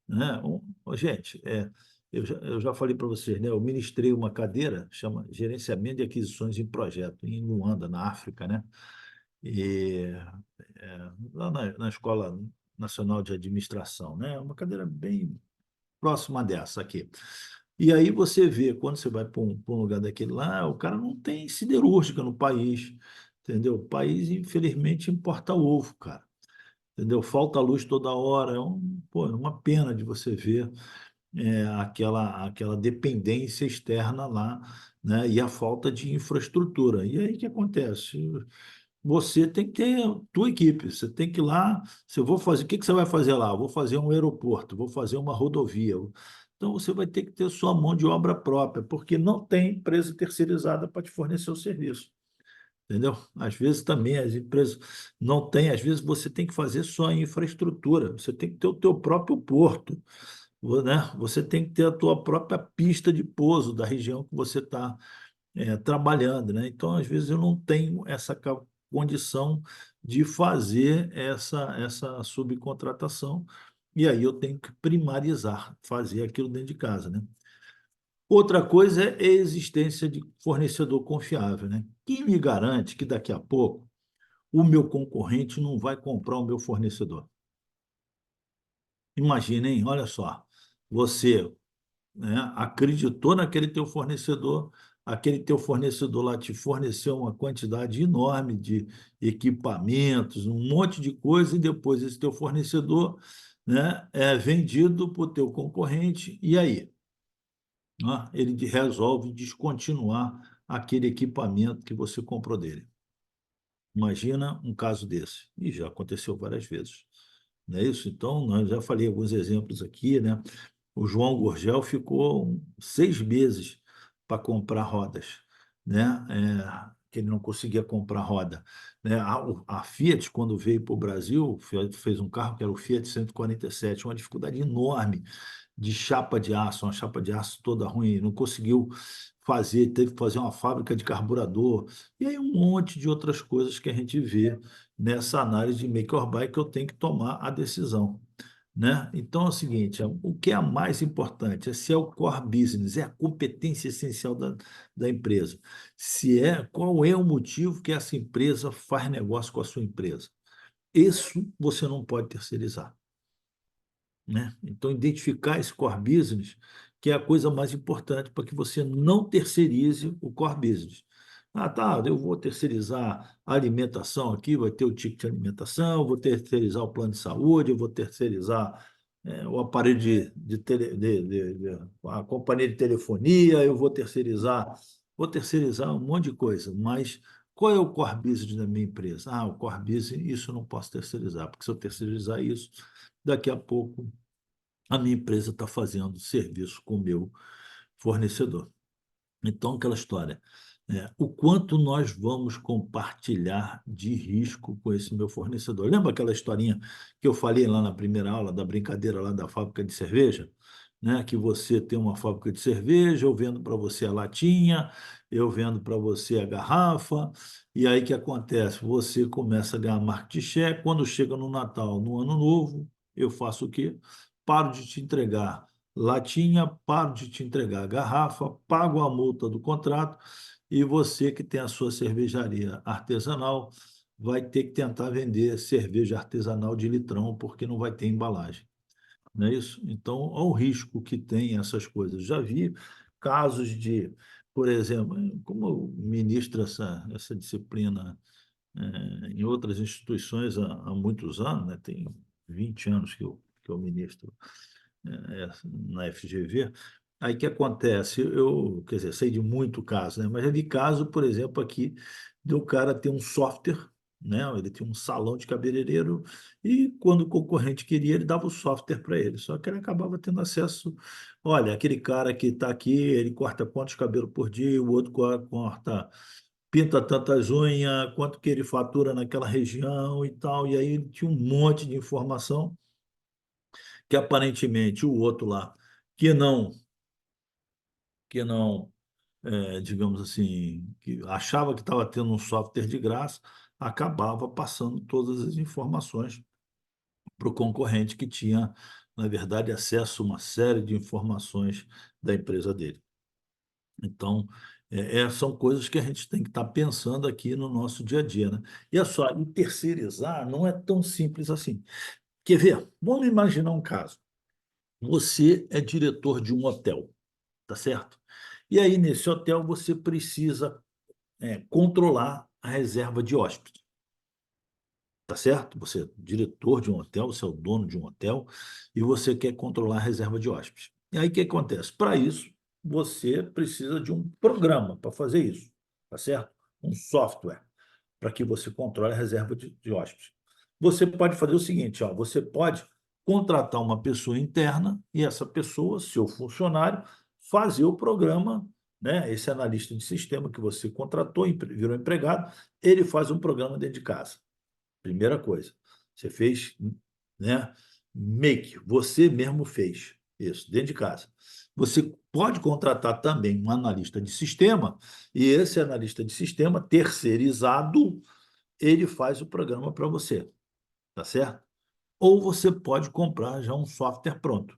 A: né? Gente, eu já falei para vocês, né? Eu ministrei uma cadeira, chama Gerenciamento de Aquisições em Projeto, em Luanda, na África, né? E lá na Escola Nacional de Administração, né? Uma cadeira bem próxima dessa aqui. E aí você vê, quando você vai para um lugar daquele lá, o cara não tem siderúrgica no país, entendeu? O país, infelizmente, importa ovo, cara, entendeu? Falta luz toda hora, pô, é uma pena de você ver aquela dependência externa lá, né? E a falta de infraestrutura. E aí o que acontece? Você tem que ter a tua equipe, você tem que ir lá, se eu vou fazer, o que que você vai fazer lá? Eu vou fazer um aeroporto, vou fazer uma rodovia. Então você vai ter que ter sua mão de obra própria, porque não tem empresa terceirizada para te fornecer o serviço. Entendeu? Às vezes também as empresas não têm, às vezes você tem que fazer só a infraestrutura, você tem que ter o teu próprio porto, né? Você tem que ter a tua própria pista de pouso da região que você está trabalhando, né? Então, às vezes, eu não tenho essa condição de fazer essa subcontratação, e aí eu tenho que primarizar, fazer aquilo dentro de casa, né? Outra coisa é a existência de fornecedor confiável, né? Quem me garante que daqui a pouco o meu concorrente não vai comprar o meu fornecedor? Imaginem, olha só, você, né, acreditou naquele teu fornecedor, aquele teu fornecedor lá te forneceu uma quantidade enorme de equipamentos, um monte de coisa, e depois esse teu fornecedor, né, é vendido para o teu concorrente, e aí? Né, ele resolve descontinuar aquele equipamento que você comprou dele. Imagina um caso desse. E já aconteceu várias vezes. Não é isso? Então, nós já falei alguns exemplos aqui, né? O João Gurgel ficou 6 meses para comprar rodas, né? Que ele não conseguia comprar roda, né? A Fiat, quando veio para o Brasil, fez um carro que era o Fiat 147, uma dificuldade enorme de chapa de aço, uma chapa de aço toda ruim, não conseguiu fazer, teve que fazer uma fábrica de carburador, e aí um monte de outras coisas que a gente vê nessa análise de make or buy que eu tenho que tomar a decisão, né? Então é o seguinte, o que é mais importante é se é o core business, é a competência essencial da empresa. Se é, qual é o motivo que essa empresa faz negócio com a sua empresa? Isso você não pode terceirizar, né? Então, identificar esse core business, que é a coisa mais importante para que você não terceirize o core business. Ah, tá, eu vou terceirizar a alimentação aqui, vai ter o ticket de alimentação, vou terceirizar o plano de saúde, eu vou terceirizar o aparelho a companhia de telefonia, eu vou terceirizar um monte de coisa, mas qual é o core business da minha empresa? Ah, o core business, isso eu não posso terceirizar, porque se eu terceirizar isso, daqui a pouco a minha empresa está fazendo serviço com o meu fornecedor. Então, aquela história, o quanto nós vamos compartilhar de risco com esse meu fornecedor? Lembra aquela historinha que eu falei lá na primeira aula da brincadeira lá da fábrica de cerveja? Né? Que você tem uma fábrica de cerveja, eu vendo para você a latinha, eu vendo para você a garrafa, e aí o que acontece? Você começa a ganhar market share, quando chega no Natal, no Ano Novo, eu faço o quê? Paro de te entregar latinha, paro de te entregar a garrafa, pago a multa do contrato e você que tem a sua cervejaria artesanal vai ter que tentar vender cerveja artesanal de litrão, porque não vai ter embalagem. Não é isso? Então, olha o risco que tem essas coisas. Já vi casos de, por exemplo, como eu ministro essa disciplina em outras instituições há muitos anos, né? Tem 20 anos que eu ministro na FGV. Aí o que acontece? Eu, quer dizer, sei de muito caso, né? Mas já vi caso, por exemplo, aqui, do cara ter um software, né? Ele tinha um salão de cabeleireiro e quando o concorrente queria, ele dava o software para ele. Só que ele acabava tendo acesso. Olha, aquele cara que está aqui, ele corta quantos cabelos por dia, o outro corta, pinta tantas unhas, quanto que ele fatura naquela região e tal. E aí ele tinha um monte de informação que aparentemente o outro lá, que não, que não, digamos assim, que achava que estava tendo um software de graça, acabava passando todas as informações para o concorrente que tinha, na verdade, acesso a uma série de informações da empresa dele. Então, são coisas que a gente tem que estar pensando aqui no nosso dia a dia, né? E é só, e terceirizar não é tão simples assim. Quer ver? Vamos imaginar um caso. Você é diretor de um hotel, tá certo? E aí, nesse hotel, você precisa controlar a reserva de hóspedes, tá certo? Você é diretor de um hotel, você é o dono de um hotel e você quer controlar a reserva de hóspedes. E aí, o que acontece? Para isso, você precisa de um programa para fazer isso, tá certo? Um software para que você controle a reserva de hóspedes. Você pode fazer o seguinte, ó, você pode contratar uma pessoa interna e essa pessoa, seu funcionário, fazer o programa, né? Esse analista de sistema que você contratou, virou empregado, ele faz um programa dentro de casa. Primeira coisa, você fez, né? Você mesmo fez isso dentro de casa. Você pode contratar também um analista de sistema e esse analista de sistema terceirizado ele faz o programa para você, tá certo? Ou você pode comprar já um software pronto,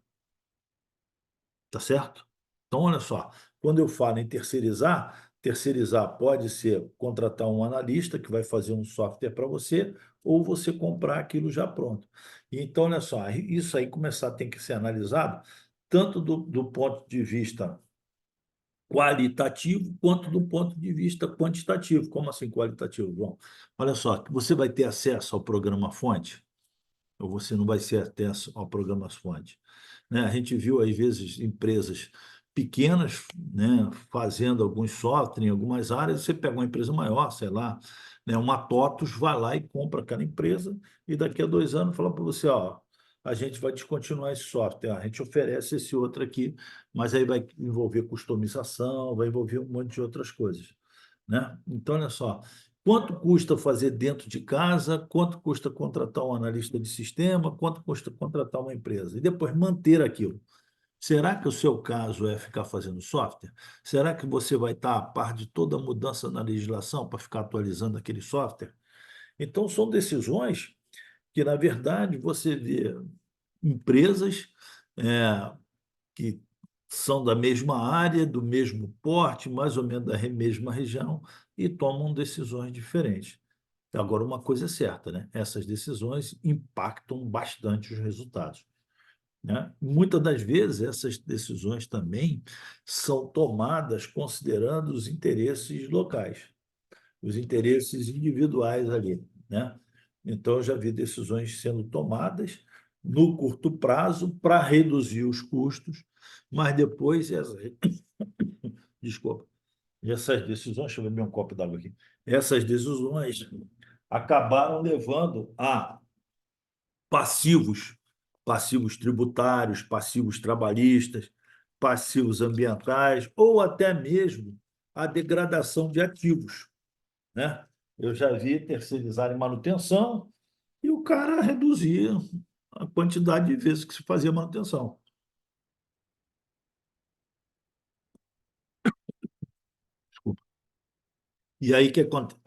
A: tá certo? Então, olha só, quando eu falo em terceirizar, terceirizar pode ser contratar um analista que vai fazer um software para você, ou você comprar aquilo já pronto. Então, olha só, isso aí começar tem que ser analisado tanto do ponto de vista qualitativo quanto do ponto de vista quantitativo. Como assim qualitativo, João? Olha só, você vai ter acesso ao programa-fonte, ou você não vai ter acesso ao programa-fonte. Né? A gente viu, às vezes, empresas pequenas, né, fazendo alguns software em algumas áreas, você pega uma empresa maior, sei lá, né, uma TOTUS, vai lá e compra aquela empresa, e daqui a 2 anos fala para você, ó, a gente vai descontinuar esse software, a gente oferece esse outro aqui, mas aí vai envolver customização, vai envolver um monte de outras coisas. Né? Então, olha só, quanto custa fazer dentro de casa, quanto custa contratar um analista de sistema, quanto custa contratar uma empresa, e depois manter aquilo. Será que o seu caso é ficar fazendo software? Será que você vai estar a par de toda a mudança na legislação para ficar atualizando aquele software? Então, são decisões que, na verdade, você vê empresas que são da mesma área, do mesmo porte, mais ou menos da mesma região, e tomam decisões diferentes. Agora, uma coisa é certa, né? Essas decisões impactam bastante os resultados. Né? Muitas das vezes, essas decisões também são tomadas considerando os interesses locais, os interesses individuais ali. Né? Então, eu já vi decisões sendo tomadas no curto prazo para reduzir os custos, mas depois, desculpa, essas decisões, deixa eu beber um copo d'água aqui, essas decisões acabaram levando a passivos, passivos tributários, passivos trabalhistas, passivos ambientais, ou até mesmo a degradação de ativos, né? Eu já vi terceirizar em manutenção e o cara reduzia a quantidade de vezes que se fazia manutenção. Desculpa. E aí que acontece?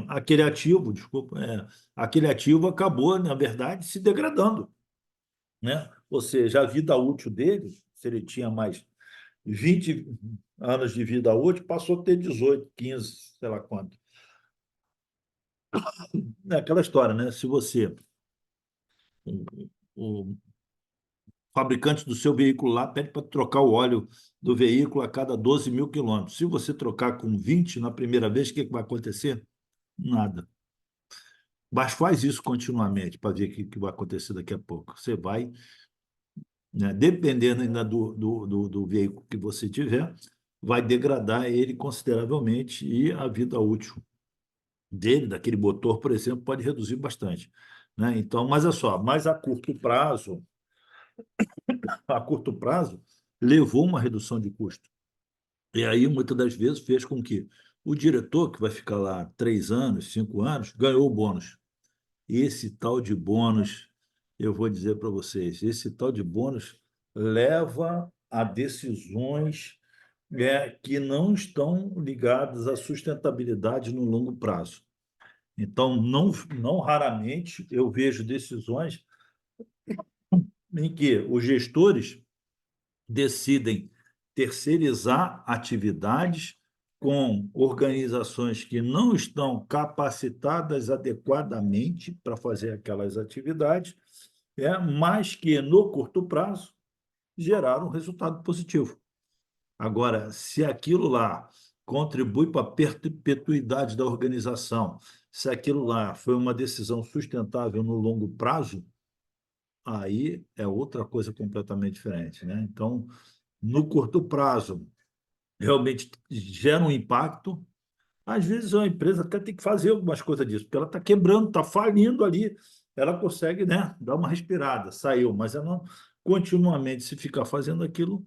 A: Aquele ativo, desculpa, aquele ativo acabou, na verdade, se degradando, né? Ou seja, a vida útil dele, se ele tinha mais 20 anos de vida útil, passou a ter 18, 15, sei lá quanto. É aquela história, né? Se você, o fabricante do seu veículo lá pede para trocar o óleo do veículo a cada 12 mil quilômetros. Se você trocar com 20 na primeira vez, o que vai acontecer? Nada. Mas faz isso continuamente para ver o que vai acontecer daqui a pouco. Você vai, né, dependendo ainda do veículo que você tiver, vai degradar ele consideravelmente e a vida útil dele, daquele motor, por exemplo, pode reduzir bastante. Né? Então, mas é só, mas a curto prazo, levou uma redução de custo. E aí, muitas das vezes, fez com que o diretor, que vai ficar lá 3 anos, 5 anos, ganhou o bônus. Esse tal de bônus, eu vou dizer para vocês, esse tal de bônus leva a decisões que não estão ligadas à sustentabilidade no longo prazo. Então, não raramente eu vejo decisões em que os gestores decidem terceirizar atividades com organizações que não estão capacitadas adequadamente para fazer aquelas atividades, mas que, no curto prazo, geraram um resultado positivo. Agora, se aquilo lá contribui para a perpetuidade da organização, se aquilo lá foi uma decisão sustentável no longo prazo, aí é outra coisa completamente diferente, né? Então, no curto prazo, realmente gera um impacto. Às vezes, a empresa até tem que fazer algumas coisas disso, porque ela está quebrando, está falindo ali, ela consegue, né, dar uma respirada, saiu, mas ela não, continuamente, se ficar fazendo aquilo,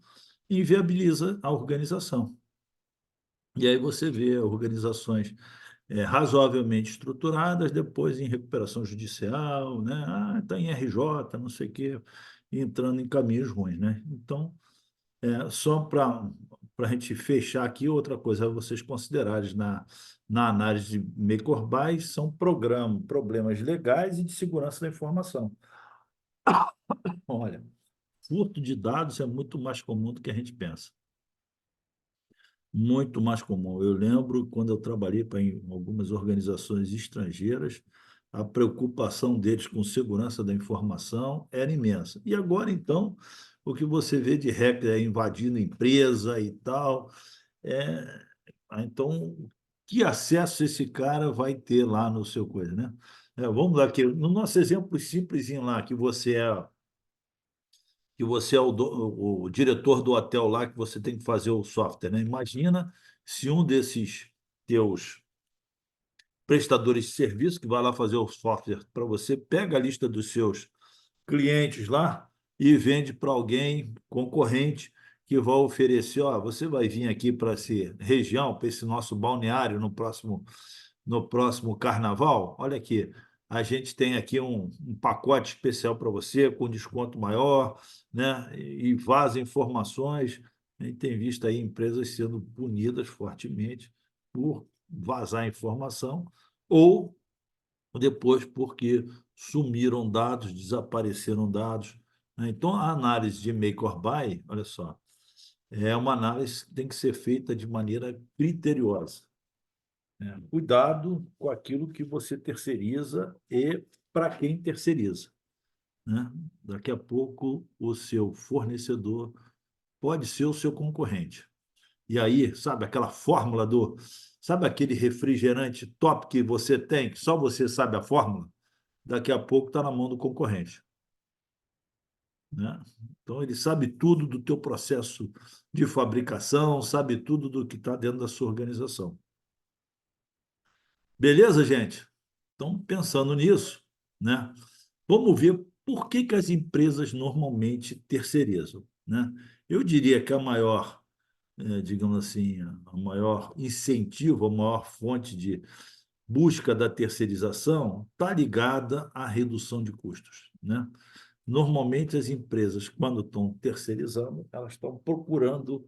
A: inviabiliza a organização. E aí você vê organizações razoavelmente estruturadas, depois em recuperação judicial, né? Está em RJ, não sei o quê, entrando em caminhos ruins, né? Então, só para a gente fechar aqui, outra coisa a vocês considerarem na análise de make or buy são problemas legais e de segurança da informação. Olha, furto de dados é muito mais comum do que a gente pensa. Muito mais comum. Eu lembro quando eu trabalhei para algumas organizações estrangeiras, a preocupação deles com segurança da informação era imensa. E agora, então, o que você vê de hacker invadindo empresa e tal, é, então, que acesso esse cara vai ter lá no seu coisa, né? Vamos lá, aqui, no nosso exemplo simplesinho lá, que você é o diretor do hotel lá, que você tem que fazer o software, né? Imagina se um desses teus prestadores de serviço, que vai lá fazer o software para você, pega a lista dos seus clientes lá e vende para alguém concorrente que vai oferecer, ó, você vai vir aqui para essa região, para esse nosso balneário no próximo carnaval, olha aqui, a gente tem aqui um pacote especial para você, com desconto maior, né? E vaza informações. A gente tem visto aí empresas sendo punidas fortemente por vazar informação, ou depois porque sumiram dados, desapareceram dados, né? Então, a análise de make or buy, olha só, é uma análise que tem que ser feita de maneira criteriosa, né? Cuidado com aquilo que você terceiriza e para quem terceiriza, né? Daqui a pouco, o seu fornecedor pode ser o seu concorrente. E aí, sabe aquela fórmula do. Sabe aquele refrigerante top que você tem, que só você sabe a fórmula? Daqui a pouco está na mão do concorrente, né? Então, ele sabe tudo do teu processo de fabricação, sabe tudo do que está dentro da sua organização. Beleza, gente? Então, pensando nisso, né? Vamos ver por que as empresas normalmente terceirizam, né? Eu diria que a maior, digamos assim, a maior incentivo, a maior fonte de busca da terceirização está ligada à redução de custos, né? Normalmente, as empresas, quando estão terceirizando, elas estão procurando.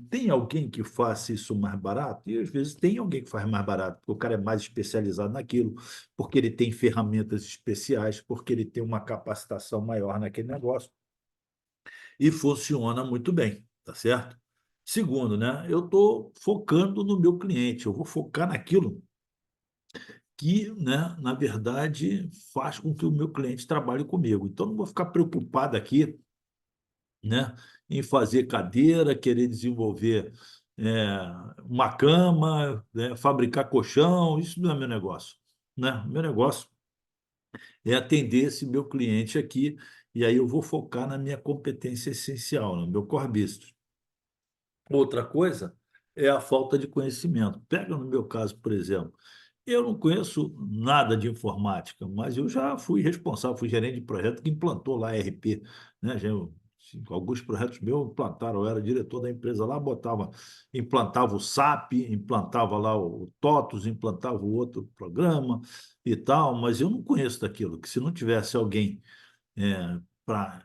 A: Tem alguém que faça isso mais barato? E às vezes tem alguém que faz mais barato, porque o cara é mais especializado naquilo, porque ele tem ferramentas especiais, porque ele tem uma capacitação maior naquele negócio e funciona muito bem, tá certo? Segundo, né? Eu estou focando no meu cliente, eu vou focar naquilo que, né, na verdade, faz com que o meu cliente trabalhe comigo. Então, não vou ficar preocupado aqui, né, em fazer cadeira, querer desenvolver uma cama, né, fabricar colchão, isso não é meu negócio, né? Meu negócio é atender esse meu cliente aqui, e aí eu vou focar na minha competência essencial, no meu core business. Outra coisa é a falta de conhecimento. Pega no meu caso, por exemplo, eu não conheço nada de informática, mas eu já fui responsável, fui gerente de projeto que implantou lá ERP, né? Alguns projetos meus implantaram, eu era diretor da empresa lá, implantava o SAP, implantava lá o TOTUS, implantava o outro programa e tal, mas eu não conheço daquilo, que se não tivesse alguém para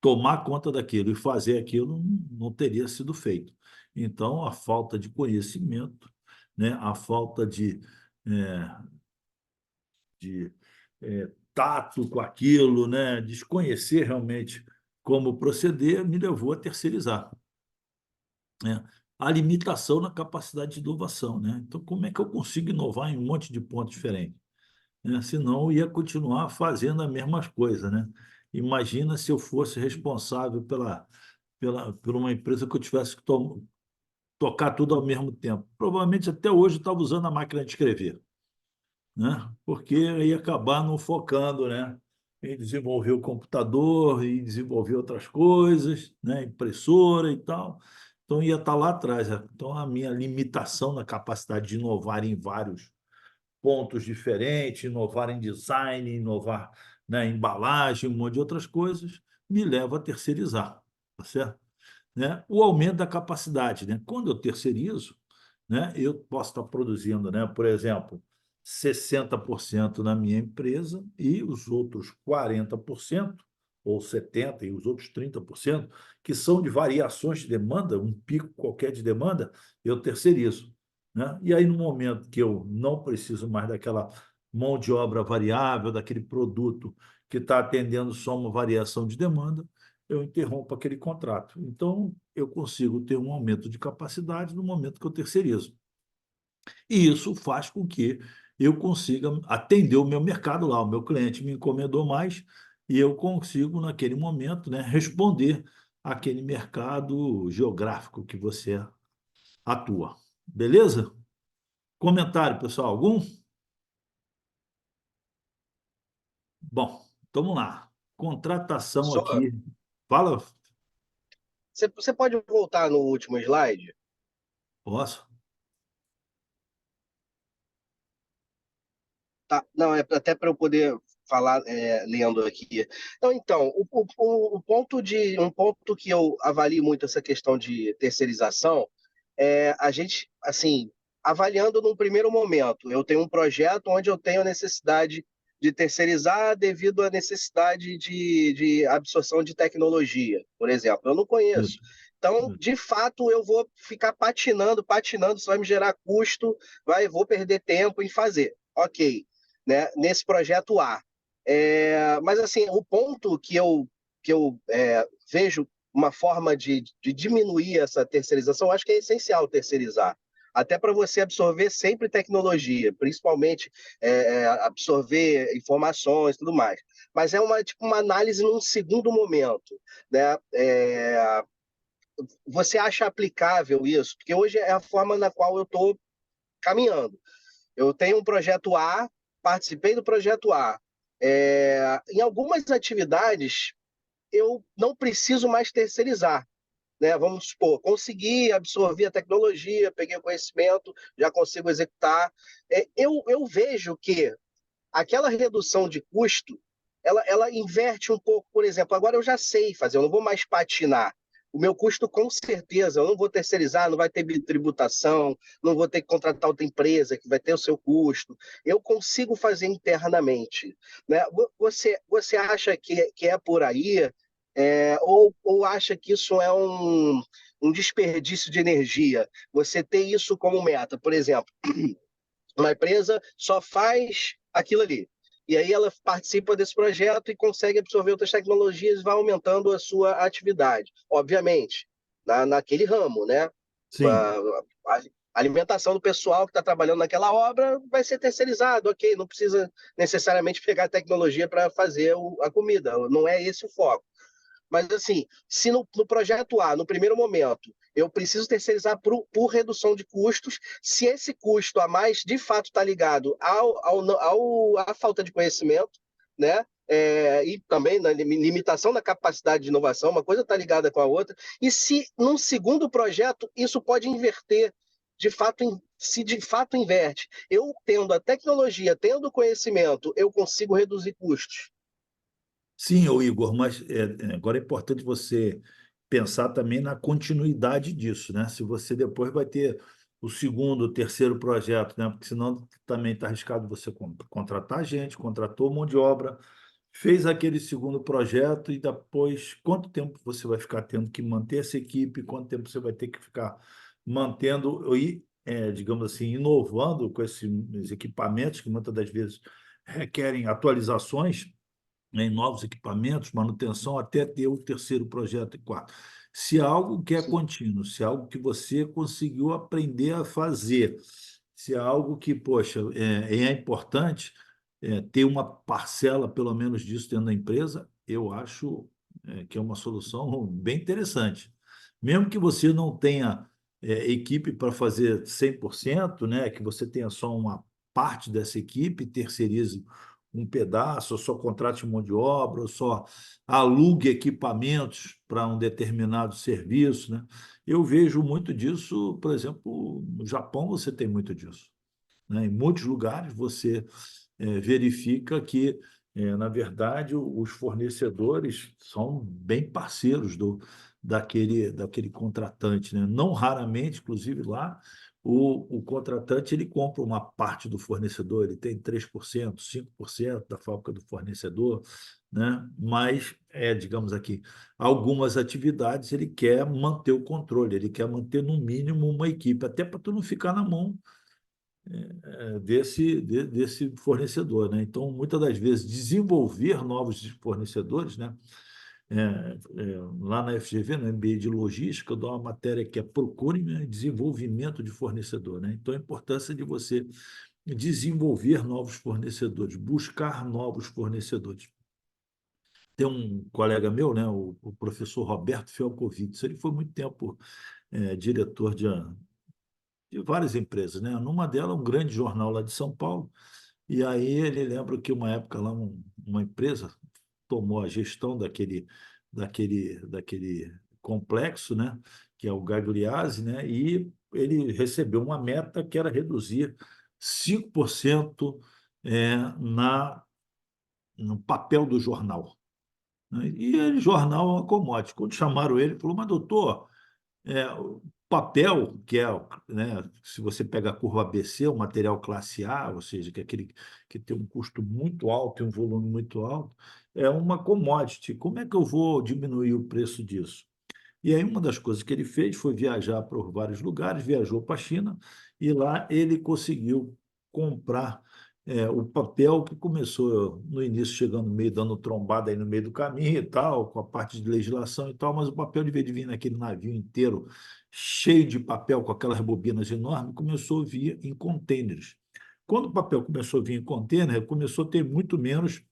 A: tomar conta daquilo e fazer aquilo não teria sido feito. Então, a falta de conhecimento, né, a falta eh, de tato com aquilo, né, desconhecer realmente como proceder, me levou a terceirizar, né? A limitação na capacidade de inovação, né? Então, como é que eu consigo inovar em um monte de pontos diferentes? Né? Senão, eu ia continuar fazendo as mesmas coisas, né? Imagina se eu fosse responsável por uma empresa que eu tivesse que tocar tudo ao mesmo tempo. Provavelmente até hoje eu estava usando a máquina de escrever, né? Porque eu ia acabar não focando, né, em desenvolver o computador e desenvolver outras coisas, né, impressora e tal. Então ia estar lá atrás, né? Então a minha limitação na capacidade de inovar em vários pontos diferentes, inovar em design, inovar na embalagem, um monte de outras coisas, me leva a terceirizar, tá certo? Né? O aumento da capacidade, né? Quando eu terceirizo, né, eu posso estar produzindo, né, por exemplo, 60% na minha empresa e os outros 40% ou 70% e os outros 30%, que são de variações de demanda, um pico qualquer de demanda, eu terceirizo, né? E aí, no momento que eu não preciso mais daquela mão de obra variável, daquele produto que está atendendo só uma variação de demanda, eu interrompo aquele contrato. Então, eu consigo ter um aumento de capacidade no momento que eu terceirizo. E isso faz com que eu consiga atender o meu mercado lá, o meu cliente me encomendou mais e eu consigo, naquele momento, né, responder àquele mercado geográfico que você atua. Beleza? Comentário, pessoal, algum? Bom, vamos lá. Contratação
C: Só,
A: aqui. Fala,
C: você pode voltar no último slide?
A: posso?
C: Tá, não, é até para eu poder falar lendo aqui. Então, um ponto que eu avalio muito essa questão de terceirização é a gente, assim, avaliando num primeiro momento. Eu tenho um projeto onde eu tenho a necessidade de terceirizar devido à necessidade de absorção de tecnologia, por exemplo. Eu não conheço. Então, de fato, eu vou ficar patinando, isso vai me gerar custo, vou perder tempo em fazer. Ok, né, nesse projeto A. Mas, assim, o ponto que eu vejo uma forma de diminuir essa terceirização, eu acho que é essencial terceirizar. Até para você absorver sempre tecnologia, principalmente absorver informações e tudo mais. Mas é uma análise num segundo momento. Né? Você acha aplicável isso? Porque hoje é a forma na qual eu estou caminhando. Eu tenho um projeto A, participei do projeto A. Em algumas atividades, eu não preciso mais terceirizar. Né? Vamos supor, consegui absorver a tecnologia, peguei o conhecimento, já consigo executar. Eu vejo que aquela redução de custo, ela inverte um pouco, por exemplo, agora eu já sei fazer, eu não vou mais patinar. O meu custo, com certeza, eu não vou terceirizar, não vai ter tributação, não vou ter que contratar outra empresa que vai ter o seu custo. Eu consigo fazer internamente. Né? Você acha que é por aí? Ou acha que isso é um desperdício de energia? Você ter isso como meta, por exemplo, uma empresa só faz aquilo ali. E aí ela participa desse projeto e consegue absorver outras tecnologias e vai aumentando a sua atividade. Obviamente, naquele ramo, né?
A: Sim.
C: A alimentação do pessoal que está trabalhando naquela obra vai ser terceirizado, ok, não precisa necessariamente pegar tecnologia para fazer a comida, não é esse o foco. Mas, assim, se no projeto A, no primeiro momento, eu preciso terceirizar por redução de custos, se esse custo a mais, de fato, está ligado à falta de conhecimento, né? E também na limitação da capacidade de inovação, uma coisa está ligada com a outra, e se num segundo projeto isso pode inverter, de fato, se de fato inverte, eu tendo a tecnologia, tendo o conhecimento, eu consigo reduzir custos.
A: Sim, ô Igor, mas agora é importante você pensar também na continuidade disso, né? Se você depois vai ter o segundo, o terceiro projeto, né? Porque senão também está arriscado você contratar gente, contratou mão de obra, fez aquele segundo projeto e depois quanto tempo você vai ficar tendo que manter essa equipe, quanto tempo você vai ter que ficar mantendo e, digamos assim, inovando com esses equipamentos que muitas das vezes requerem atualizações, né, em novos equipamentos, manutenção, até ter o terceiro projeto e quarto. Se é algo que é
C: Sim.
A: contínuo, se é algo que você conseguiu aprender a fazer, se é algo que, poxa, é importante ter uma parcela, pelo menos, disso dentro da empresa, eu acho que é uma solução bem interessante. Mesmo que você não tenha equipe para fazer 100%, né, que você tenha só uma parte dessa equipe, terceirize um pedaço, ou só contrate mão de obra, ou só alugue equipamentos para um determinado serviço, né? Eu vejo muito disso, por exemplo, no Japão você tem muito disso, né? Em muitos lugares você verifica que, na verdade, os fornecedores são bem parceiros daquele contratante, né? Não raramente, inclusive lá, o contratante ele compra uma parte do fornecedor, ele tem 3%, 5% da fábrica do fornecedor, né? Mas, digamos aqui, algumas atividades ele quer manter o controle, ele quer manter no mínimo uma equipe, até para tu não ficar na mão desse fornecedor, né? Então, muitas das vezes, desenvolver novos fornecedores, né? Lá na FGV, no MBA de Logística, eu dou uma matéria que é Procure, né, desenvolvimento de fornecedor, né? Então, a importância de você desenvolver novos fornecedores, buscar novos fornecedores. Tem um colega meu, né, o professor Roberto Fialkovitz, ele foi muito tempo diretor de várias empresas, né? Numa delas, um grande jornal lá de São Paulo. E aí ele lembra que uma época lá uma empresa tomou a gestão daquele complexo, né? Que é o Gagliase, né? E ele recebeu uma meta que era reduzir 5% no papel do jornal, né? E o jornal é uma commodity. Quando chamaram ele, ele falou, mas doutor, o papel, que é, né, se você pega a curva ABC, o material classe A, ou seja, que é aquele que tem um custo muito alto e um volume muito alto, é uma commodity. Como é que eu vou diminuir o preço disso? E aí uma das coisas que ele fez foi viajar por vários lugares, viajou para a China e lá ele conseguiu comprar o papel que começou no início chegando no meio, dando trombada aí no meio do caminho e tal, com a parte de legislação e tal, mas o papel, de vez de vir naquele navio inteiro, cheio de papel, com aquelas bobinas enormes, começou a vir em contêineres. Quando o papel começou a vir em contêiner, começou a ter muito menos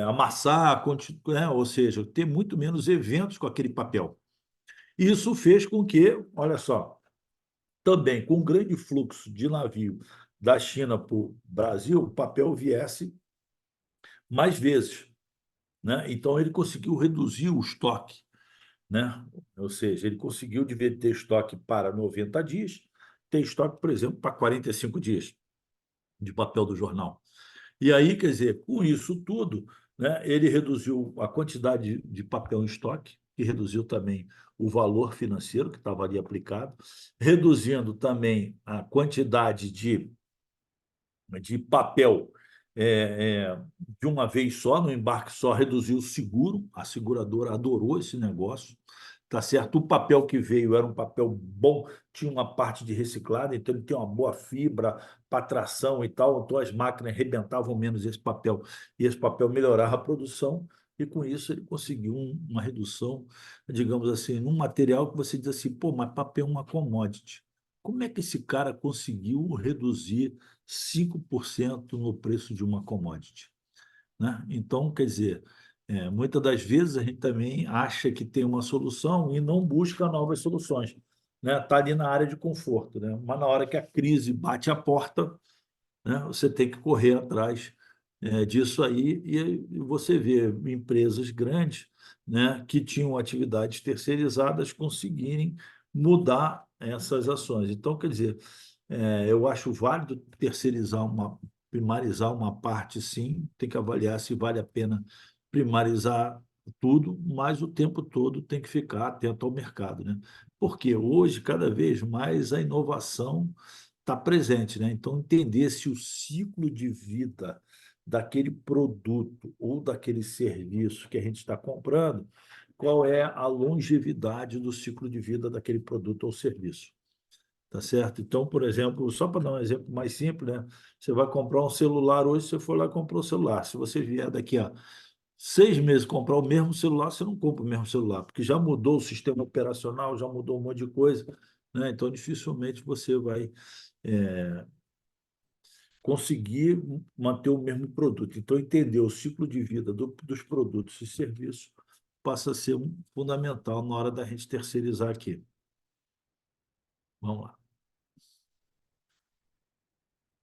A: amassar, né? Ou seja, ter muito menos eventos com aquele papel. Isso fez com que, olha só, também com um grande fluxo de navio da China para o Brasil, o papel viesse mais vezes, né? Então ele conseguiu reduzir o estoque, né? Ou seja, ele conseguiu, de vez de ter estoque para 90 dias, ter estoque, por exemplo, para 45 dias de papel do jornal. E aí, quer dizer, com isso tudo, né, ele reduziu a quantidade de papel em estoque, e reduziu também o valor financeiro que estava ali aplicado, reduzindo também a quantidade de papel de uma vez só, no embarque só, reduziu o seguro, a seguradora adorou esse negócio, tá certo? O papel que veio era um papel bom, tinha uma parte de reciclado, então ele tem uma boa fibra para tração e tal, então as máquinas arrebentavam menos esse papel, e esse papel melhorava a produção, e com isso ele conseguiu uma redução, digamos assim, num material que você diz assim, pô, mas papel é uma commodity. como é que esse cara conseguiu reduzir 5% no preço de uma commodity? Né? Então, quer dizer, muitas das vezes a gente também acha que tem uma solução e não busca novas soluções. Né? Está ali na área de conforto. Né? Mas na hora que a crise bate a porta, né, você tem que correr atrás disso aí e você vê empresas grandes, né, que tinham atividades terceirizadas conseguirem mudar essas ações. Então, quer dizer, eu acho válido primarizar uma parte, sim, tem que avaliar se vale a pena primarizar tudo, mas o tempo todo tem que ficar atento ao mercado, né? Porque hoje, cada vez mais, a inovação está presente, né? Então, entender se o ciclo de vida daquele produto ou daquele serviço que a gente está comprando, qual é a longevidade do ciclo de vida daquele produto ou serviço. Tá certo? Então, por exemplo, só para dar um exemplo mais simples, né? Você vai comprar um celular hoje, você foi lá e comprou o celular. Se você vier daqui a 6 meses comprar o mesmo celular, você não compra o mesmo celular, porque já mudou o sistema operacional, já mudou um monte de coisa, né? Então, dificilmente você vai conseguir manter o mesmo produto. Então, entender o ciclo de vida dos produtos e serviços passa a ser fundamental na hora da gente terceirizar aqui. Vamos lá.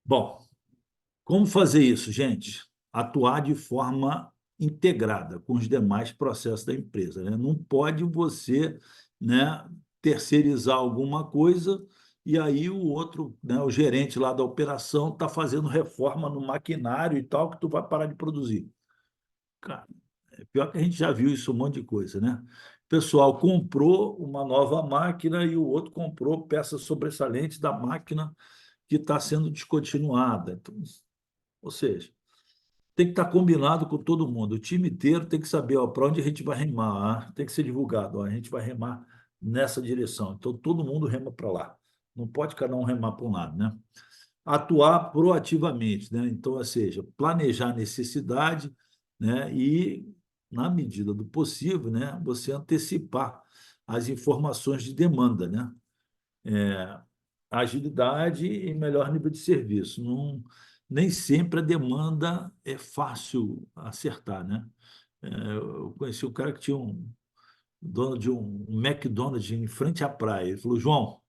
A: Bom, como fazer isso, gente? Atuar de forma integrada com os demais processos da empresa, né? Não pode você, né, terceirizar alguma coisa e aí o outro, né, o gerente lá da operação está fazendo reforma no maquinário e tal, que tu vai parar de produzir. Cara, é pior que a gente já viu isso um monte de coisa, né? O pessoal comprou uma nova máquina e o outro comprou peças sobressalentes da máquina que está sendo descontinuada. Então, ou seja, tem que estar combinado com todo mundo. O time inteiro tem que saber para onde a gente vai remar. Tem que ser divulgado. Ó, a gente vai remar nessa direção. Então, todo mundo rema para lá. Não pode cada um remar para um lado, né? Atuar proativamente, né? Então, ou seja, planejar a necessidade, né? E, na medida do possível, né? Você antecipar as informações de demanda, né? Agilidade e melhor nível de serviço. Não, nem sempre a demanda é fácil acertar, né? Eu conheci um cara que tinha dono de um McDonald's em frente à praia. Ele falou, João,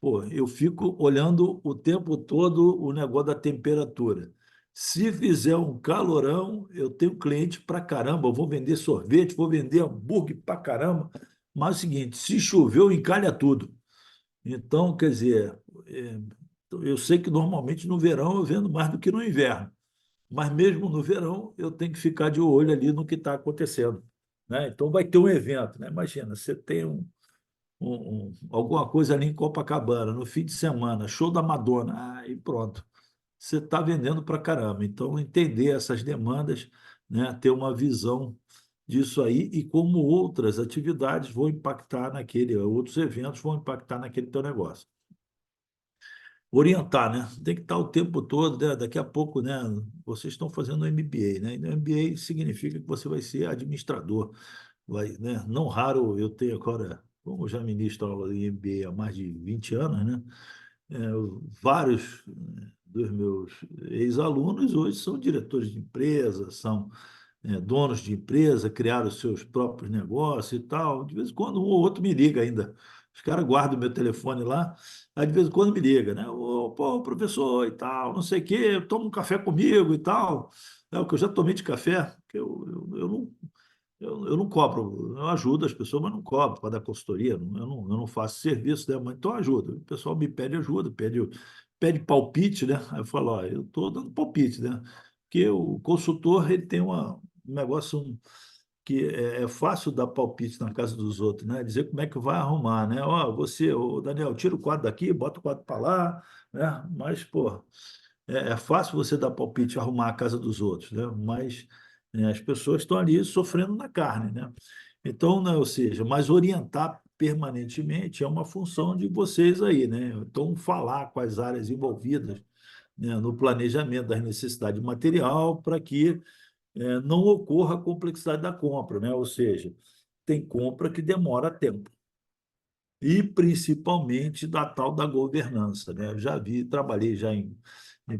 A: pô, eu fico olhando o tempo todo o negócio da temperatura. Se fizer um calorão, eu tenho cliente pra caramba, eu vou vender sorvete, vou vender hambúrguer pra caramba. Mas é o seguinte, se choveu, encalha tudo. Então, quer dizer, é, eu sei que normalmente no verão eu vendo mais do que no inverno, mas mesmo no verão eu tenho que ficar de olho ali no que está acontecendo, né? Então vai ter um evento, né? Imagina, você tem alguma coisa ali em Copacabana, no fim de semana, show da Madonna, aí pronto, você está vendendo para caramba. Então, entender essas demandas, né? Ter uma visão disso aí e como outras atividades vão impactar outros eventos vão impactar naquele teu negócio. Orientar, né? Tem que estar o tempo todo, né? Daqui a pouco, né? Vocês estão fazendo um MBA, né? E o MBA significa que você vai ser administrador, vai, né? Não raro eu tenho agora, como já ministro aula em MBA há mais de 20 anos, né? É, vários dos meus ex-alunos hoje são diretores de empresa, são donos de empresa, criaram os seus próprios negócios e tal. De vez em quando um ou outro me liga ainda. Os caras guardam o meu telefone lá, aí de vez em quando me liga, né? Ô, pô, professor e tal, não sei o quê, toma um café comigo e tal. É o que eu já tomei de café, porque eu não cobro, eu ajudo as pessoas, mas não cobro para dar consultoria, eu não faço serviço, né? Mas então ajuda. O pessoal me pede ajuda, pede palpite, né? Aí eu falo, ó, eu estou dando palpite, né? Porque o consultor ele tem um negócio que é fácil dar palpite na casa dos outros, né? Dizer como é que vai arrumar, né? Ó, você, ô Daniel, tira o quadro daqui, bota o quadro para lá, né? Mas, pô, é fácil você dar palpite e arrumar a casa dos outros, né? Mas as pessoas estão ali sofrendo na carne, né? Então, né, ou seja, mas orientar permanentemente é uma função de vocês aí, né? Então, falar com as áreas envolvidas, né, no planejamento das necessidades de material para que não ocorra a complexidade da compra, né? Ou seja, tem compra que demora tempo. e principalmente da tal da governança, né? Eu já vi, trabalhei já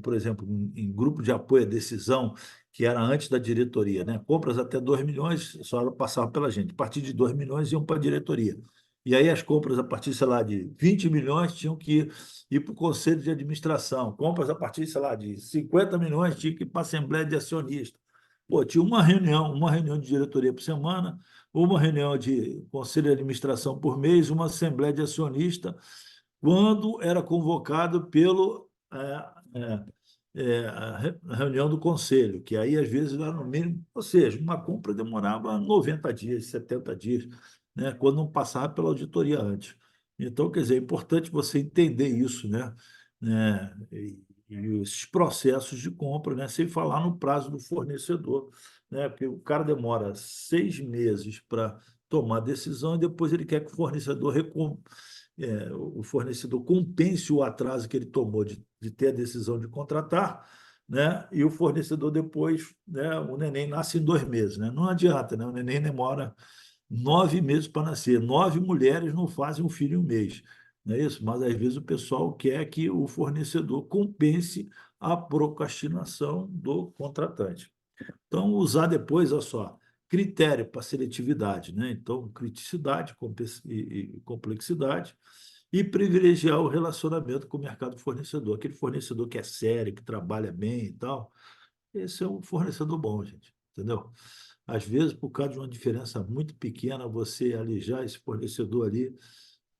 A: por exemplo, em grupo de apoio à decisão, que era antes da diretoria, né? Compras até 2 milhões só passavam pela gente. A partir de 2 milhões iam para a diretoria. E aí as compras a partir, sei lá, de 20 milhões tinham que ir para o conselho de administração. Compras a partir, sei lá, de 50 milhões tinham que ir para a assembleia de acionistas. Pô, tinha uma reunião de diretoria por semana, uma reunião de conselho de administração por mês, uma assembleia de acionista, quando era convocado pelo a reunião do conselho, que aí às vezes era no mínimo, ou seja, uma compra demorava 90 dias, 70 dias, né, quando não passava pela auditoria antes. Então, quer dizer, é importante você entender isso, né? E esses processos de compra, né? Sem falar no prazo do fornecedor, né? Porque o cara demora 6 meses para tomar decisão e depois ele quer que o fornecedor compense o atraso que ele tomou de ter a decisão de contratar, né? E o fornecedor depois, né? O neném nasce em 2 meses, né? Não adianta, né? O neném demora 9 meses para nascer. 9 mulheres não fazem um filho em um mês, não é isso? Mas às vezes o pessoal quer que o fornecedor compense a procrastinação do contratante. Então, usar depois, olha só, critério para seletividade, né? Então, criticidade e complexidade, e privilegiar o relacionamento com o mercado fornecedor. Aquele fornecedor que é sério, que trabalha bem e tal, esse é um fornecedor bom, gente, entendeu? Às vezes, por causa de uma diferença muito pequena, você alijar esse fornecedor ali,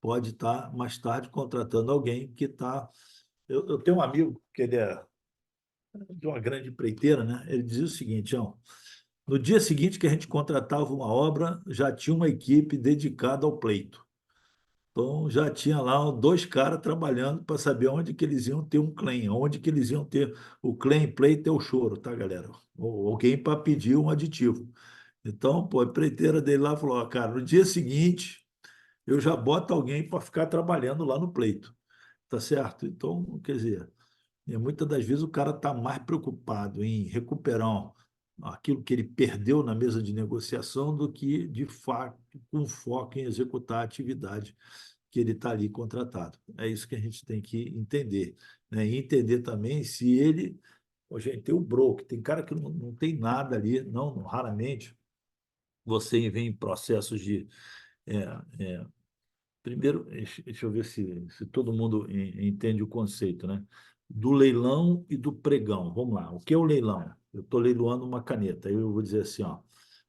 A: pode estar mais tarde contratando alguém que está. Eu tenho um amigo que ele é de uma grande empreiteira, né? Ele dizia o seguinte, ó, no dia seguinte que a gente contratava uma obra, já tinha uma equipe dedicada ao pleito. Então, já tinha lá 2 caras trabalhando para saber onde que eles iam ter um claim, onde que eles iam ter o claim, pleito é o choro, tá, galera? Ou alguém para pedir um aditivo. Então, pô, a empreiteira dele lá falou, ó, cara, no dia seguinte eu já boto alguém para ficar trabalhando lá no pleito, tá certo? Então, quer dizer, muitas das vezes o cara está mais preocupado em recuperar aquilo que ele perdeu na mesa de negociação do que, de fato, com foco em executar a atividade que ele está ali contratado. É isso que a gente tem que entender, né? E entender também se ele. Pô, gente, tem o broker, tem cara que não tem nada ali, não, raramente você vem em processos de. é, é, Primeiro, deixa eu ver se todo mundo entende o conceito, né? Do leilão e do pregão. Vamos lá. O que é o leilão? Eu estou leiloando uma caneta. Aí eu vou dizer assim, ó,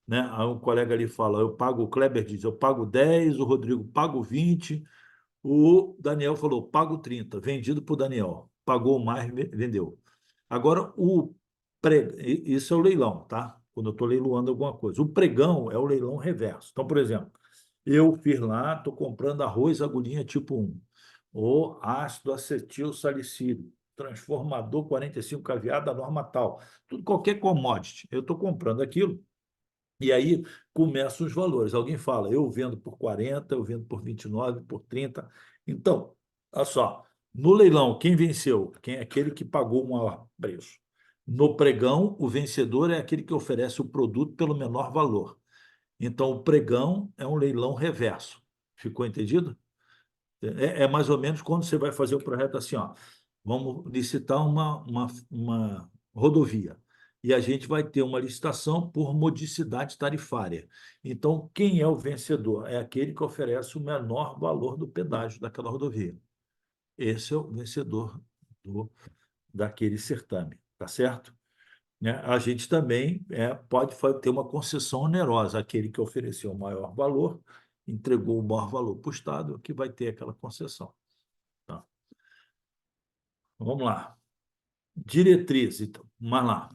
A: né? Aí um colega ali fala, eu pago, o Kleber diz, eu pago 10, o Rodrigo pago 20, o Daniel falou, pago 30, vendido para o Daniel. Pagou mais, vendeu. Agora, isso é o leilão, tá? Quando eu estou leiloando alguma coisa. O pregão é o leilão reverso. Então, por exemplo, eu fiz lá, estou comprando arroz agulhinha tipo 1, ou ácido acetil salicílico, transformador 45 caviar da norma tal. Tudo, qualquer commodity. Eu estou comprando aquilo, e aí começam os valores. Alguém fala, eu vendo por 40, eu vendo por 29, por 30. Então, olha só, no leilão, quem venceu? Quem é aquele que pagou o maior preço? No pregão, o vencedor é aquele que oferece o produto pelo menor valor. Então, o pregão é um leilão reverso. Ficou entendido? É mais ou menos quando você vai fazer o projeto assim, ó, vamos licitar uma rodovia. E a gente vai ter uma licitação por modicidade tarifária. Então, quem é o vencedor? É aquele que oferece o menor valor do pedágio daquela rodovia. Esse é o vencedor daquele certame, tá certo? Né? A gente também pode ter uma concessão onerosa. Aquele que ofereceu o maior valor, entregou o maior valor para o Estado, que vai ter aquela concessão. Tá? Vamos lá. Diretriz, então, vamos lá.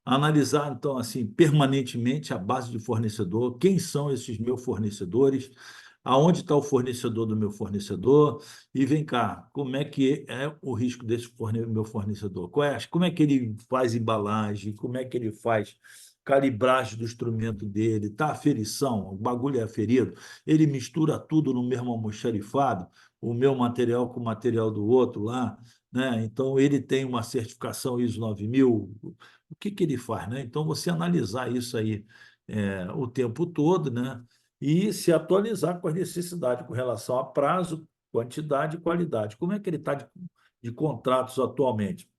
A: Analisar, então, assim, permanentemente a base de fornecedor, quem são esses meus fornecedores, aonde está o fornecedor do meu fornecedor, e vem cá, como é que é o risco desse meu fornecedor? Como é que ele faz embalagem, como é que ele faz calibragem do instrumento dele, tá aferição, o bagulho é aferido, ele mistura tudo no mesmo almoxarifado, o meu material com o material do outro lá, né? Então, ele tem uma certificação ISO 9000, o que que ele faz, né? Então, você analisar isso aí o tempo todo, né? e se atualizar com as necessidades com relação a prazo, quantidade e qualidade. Como é que ele está de contratos atualmente?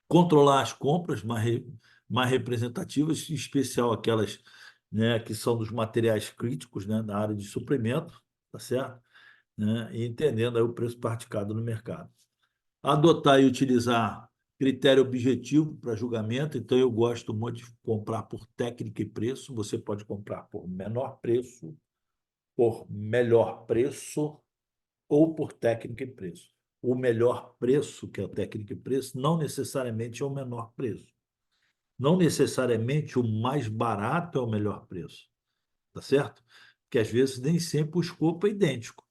A: Controlar as compras mais representativas, em especial aquelas, né, que são dos materiais críticos, né, na área de suprimento, tá certo? Né, e entendendo aí o preço praticado no mercado. Adotar e utilizar critério objetivo para julgamento, então eu gosto muito de comprar por técnica e preço, você pode comprar por menor preço, por melhor preço ou por técnica e preço. O melhor preço, que é a técnica e preço, não necessariamente é o menor preço. Não necessariamente o mais barato é o melhor preço, tá certo? Porque às vezes nem sempre o escopo é idêntico,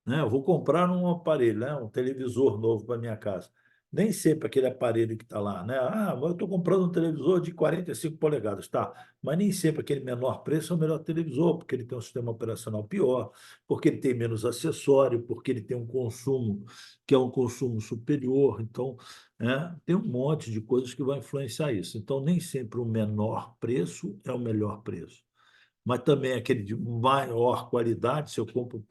A: né? Eu vou comprar um aparelho, né? Um televisor novo para minha casa. Nem sempre aquele aparelho que está lá, né? Ah, mas eu estou comprando um televisor de 45 polegadas, tá? Mas nem sempre aquele menor preço é o melhor televisor, porque ele tem um sistema operacional pior, porque ele tem menos acessório, porque ele tem um consumo que é um consumo superior. Então, tem um monte de coisas que vão influenciar isso. Então, nem sempre o menor preço é o melhor preço, mas também aquele de maior qualidade, se eu compro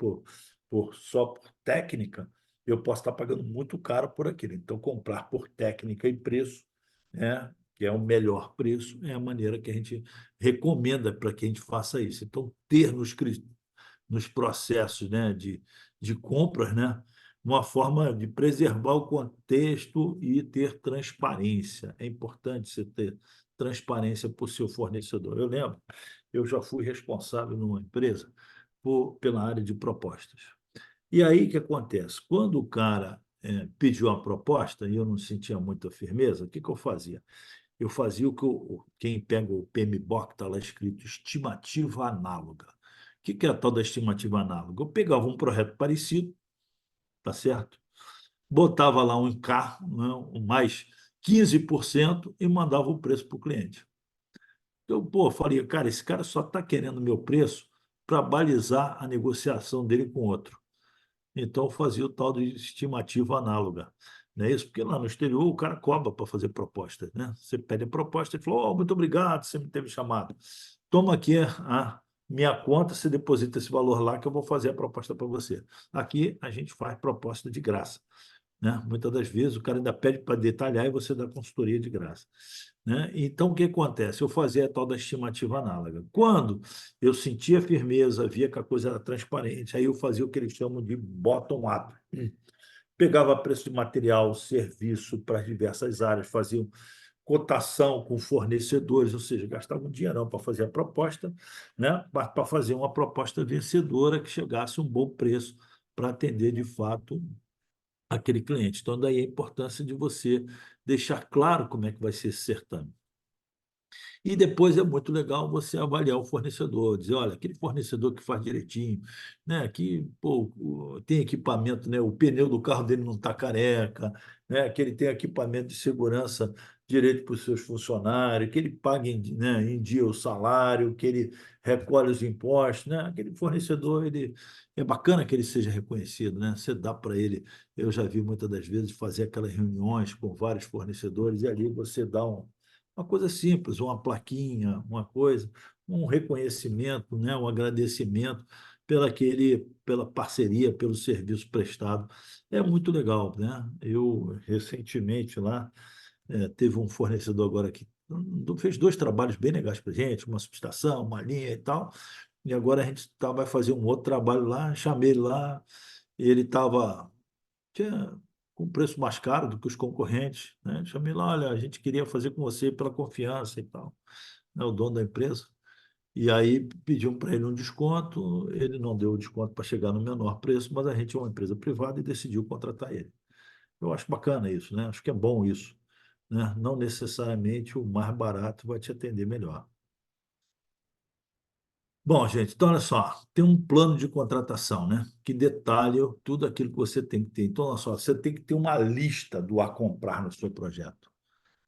A: só por técnica, eu posso estar pagando muito caro por aquilo. Então, comprar por técnica e preço, né, que é o melhor preço, é a maneira que a gente recomenda para que a gente faça isso. Então, ter nos processos, né, de compras, né, uma forma de preservar o contexto e ter transparência. É importante você ter transparência para o seu fornecedor. Eu lembro, eu já fui responsável numa empresa pela área de propostas. E aí o que acontece? Quando o cara pediu uma proposta e eu não sentia muita firmeza, o que eu fazia? Eu fazia o que quem pega o PMBOK, está lá escrito estimativa análoga. O que é a tal da estimativa análoga? Eu pegava um projeto parecido, tá certo? Botava lá um K, né, um mais 15% e mandava o preço para o cliente. Eu, falei, cara, esse cara só está querendo o meu preço para balizar a negociação dele com outro. Então, eu fazia o tal de estimativa análoga. Não é isso? Porque lá no exterior o cara cobra para fazer proposta, né? Você pede a proposta e falou, muito obrigado, você me teve chamado. Toma aqui a minha conta, você deposita esse valor lá que eu vou fazer a proposta para você. Aqui a gente faz proposta de graça, né? Muitas das vezes o cara ainda pede para detalhar e você dá consultoria de graça, né? Então, o que acontece? Eu fazia a tal da estimativa análoga. Quando eu sentia firmeza, via que a coisa era transparente, aí eu fazia o que eles chamam de bottom-up. Pegava preço de material, serviço para as diversas áreas, fazia cotação com fornecedores, ou seja, gastava um dinheirão para fazer a proposta, né? Para fazer uma proposta vencedora que chegasse a um bom preço para atender de fato aquele cliente. Então, daí a importância de você deixar claro como é que vai ser esse certame. E depois é muito legal você avaliar o fornecedor, dizer, olha, aquele fornecedor que faz direitinho, né, que pô, tem equipamento, né, o pneu do carro dele não está careca, né, que ele tem equipamento de segurança direito para os seus funcionários, que ele paga em dia o salário, que ele recolhe os impostos, né, aquele fornecedor, ele é bacana que ele seja reconhecido, né, você dá para ele, eu já vi muitas das vezes fazer aquelas reuniões com vários fornecedores e ali você dá uma coisa simples, uma plaquinha, uma coisa, um reconhecimento, né, um agradecimento pela parceria, pelo serviço prestado. É muito legal, né? Eu, recentemente, lá, teve um fornecedor agora que fez dois trabalhos bem legais para a gente, uma subestação, uma linha e tal, e agora a gente vai fazer um outro trabalho lá, chamei ele lá, ele tinha com preço mais caro do que os concorrentes, né? Chamei lá, olha, a gente queria fazer com você pela confiança e tal, né? O dono da empresa. E aí pedimos para ele um desconto, ele não deu o desconto para chegar no menor preço, mas a gente é uma empresa privada e decidiu contratar ele. Eu acho bacana isso, né? Acho que é bom isso, né? Não necessariamente o mais barato vai te atender melhor. Bom, gente, então olha só, tem um plano de contratação, né? Que detalha tudo aquilo que você tem que ter. Então, olha só, você tem que ter uma lista do a comprar no seu projeto.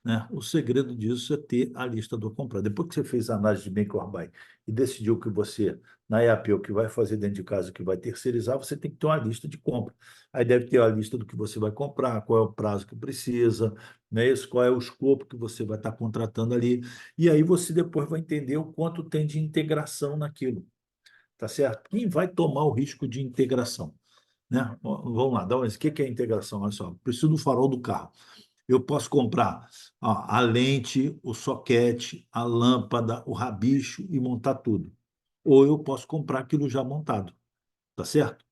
A: né? O segredo disso é ter a lista do comprador. Depois que você fez a análise de make or buy e decidiu que você, na EAP, o que vai fazer dentro de casa, o que vai terceirizar, você tem que ter uma lista de compra. Aí deve ter a lista do que você vai comprar, qual é o prazo que precisa, né? Isso, qual é o escopo que você vai estar contratando ali. E aí você depois vai entender o quanto tem de integração naquilo, tá certo? Quem vai tomar o risco de integração? Né? Vamos lá, dá um exemplo. O que é integração? Olha só, preciso do farol do carro. Eu posso comprar a lente, o soquete, a lâmpada, o rabicho e montar tudo. Ou eu posso comprar aquilo já montado, tá certo?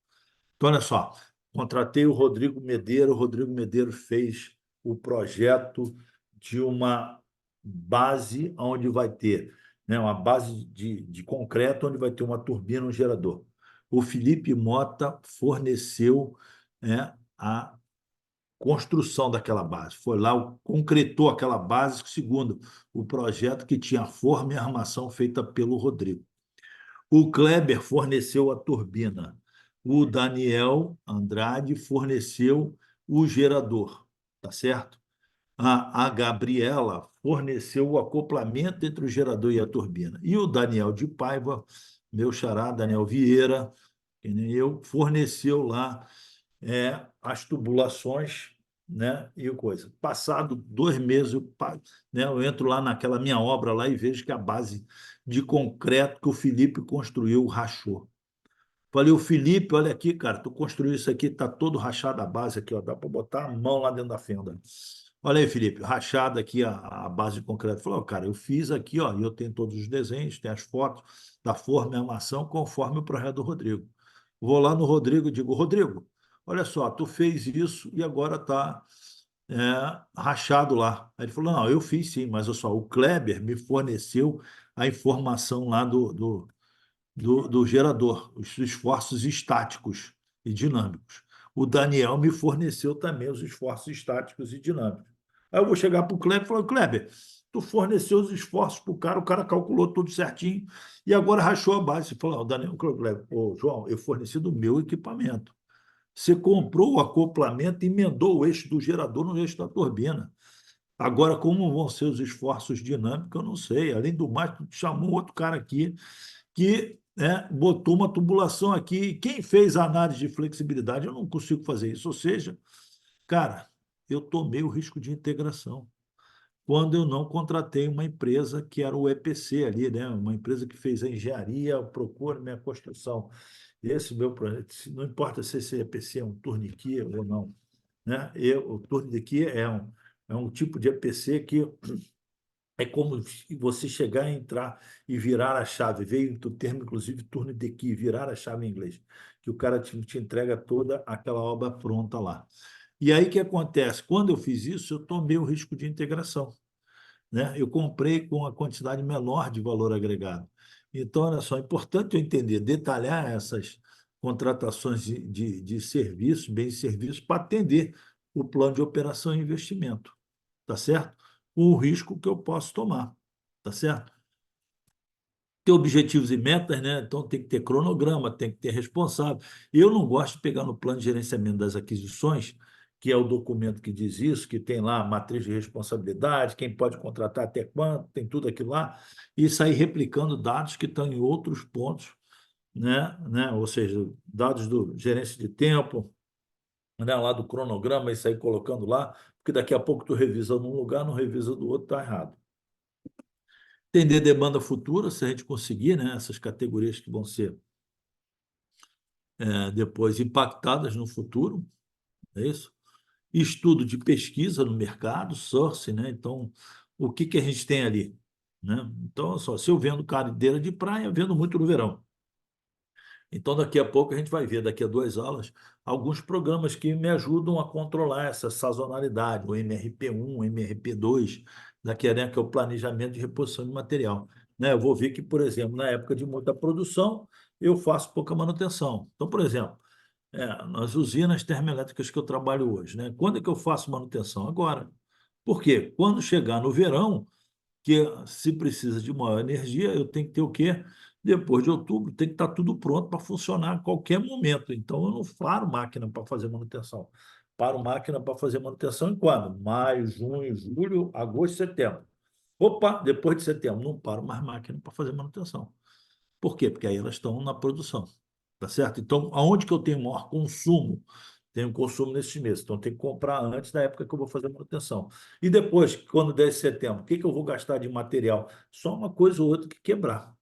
A: Então, olha só, contratei o Rodrigo Medeiros fez o projeto de uma base onde vai ter, né, uma base de concreto onde vai ter uma turbina, um gerador. O Felipe Mota forneceu, né, a construção daquela base. Foi lá, concretou aquela base, segundo o projeto que tinha a forma e a armação feita pelo Rodrigo. O Kleber forneceu a turbina. O Daniel Andrade forneceu o gerador, tá certo? A Gabriela forneceu o acoplamento entre o gerador e a turbina. E o Daniel de Paiva, meu xará, Daniel Vieira, que nem eu, forneceu lá as tubulações, né, e coisa. Passado 2 meses, né, eu entro lá naquela minha obra lá e vejo que a base de concreto que o Felipe construiu rachou. Falei, o Felipe, olha aqui, cara, tu construiu isso aqui, tá todo rachado a base aqui, ó, dá para botar a mão lá dentro da fenda. Olha aí, Felipe, rachada aqui a base de concreto. Falou, cara, eu fiz aqui, ó, e eu tenho todos os desenhos, tem as fotos da forma e armação conforme o projeto do Rodrigo. Vou lá no Rodrigo e digo, Rodrigo, olha só, tu fez isso e agora está rachado lá. Aí ele falou, não, eu fiz sim, mas olha só, o Kleber me forneceu a informação lá do gerador, os esforços estáticos e dinâmicos. O Daniel me forneceu também os esforços estáticos e dinâmicos. Aí eu vou chegar para o Kleber e falar, Kleber, tu forneceu os esforços para o cara calculou tudo certinho e agora rachou a base. Você falou, o Daniel, Kleber, João, eu forneci do meu equipamento. Você comprou o acoplamento e emendou o eixo do gerador no eixo da turbina. Agora, como vão ser os esforços dinâmicos, eu não sei. Além do mais, tu chamou outro cara aqui que botou uma tubulação aqui. Quem fez a análise de flexibilidade, eu não consigo fazer isso. Ou seja, cara, eu tomei o risco de integração quando eu não contratei uma empresa que era o EPC ali, né? Uma empresa que fez a engenharia, procura minha construção. Esse meu projeto, não importa se esse EPC é um tourniquet ou não, né? O tourniquet é um tipo de EPC que é como se você chegar e entrar e virar a chave. Veio do termo, inclusive, turno de key, virar a chave em inglês, que o cara te entrega toda aquela obra pronta lá. E aí o que acontece? Quando eu fiz isso, eu tomei o risco de integração, né? Eu comprei com uma quantidade menor de valor agregado. Então, olha só, é importante eu entender, detalhar essas contratações de serviço, bens e serviços, para atender o plano de operação e investimento, tá certo? O risco que eu posso tomar, tá certo? Ter objetivos e metas, né? Então tem que ter cronograma, tem que ter responsável. Eu não gosto de pegar no plano de gerenciamento das aquisições, que é o documento que diz isso, que tem lá a matriz de responsabilidade, quem pode contratar até quanto, tem tudo aquilo lá, e sair replicando dados que estão em outros pontos, né? Ou seja, dados do gerência de tempo, né? Lá do cronograma, e sair colocando lá, porque daqui a pouco tu revisa num lugar, não revisa do outro, está errado. Entender demanda futura, se a gente conseguir, né, essas categorias que vão ser depois impactadas no futuro, é isso? Estudo de pesquisa no mercado, source, né? Então, o que a gente tem ali? Né? Então, só, se eu vendo cadeira de praia, eu vendo muito no verão. Então, daqui a pouco a gente vai ver, daqui a 2 aulas, alguns programas que me ajudam a controlar essa sazonalidade, o MRP1, o MRP2, daqui a, né, que é o planejamento de reposição de material. Né? Eu vou ver que, por exemplo, na época de muita produção, eu faço pouca manutenção. Então, por exemplo, nas usinas termoelétricas que eu trabalho hoje, né? Quando é que eu faço manutenção? Agora. Por quê? Quando chegar no verão, que se precisa de maior energia, eu tenho que ter o quê? Depois de outubro, tem que estar tudo pronto para funcionar a qualquer momento. Então, eu não paro máquina para fazer manutenção. paro máquina para fazer manutenção em quando? Maio, junho, julho, agosto, setembro. Opa, depois de setembro, não paro mais máquina para fazer manutenção. Por quê? Porque aí elas estão na produção, tá certo? Então, aonde que eu tenho maior consumo? Tenho consumo nesses meses. Então, tem que comprar antes da época que eu vou fazer a manutenção. E depois, quando der setembro, o que que eu vou gastar de material? Só uma coisa ou outra que quebrar.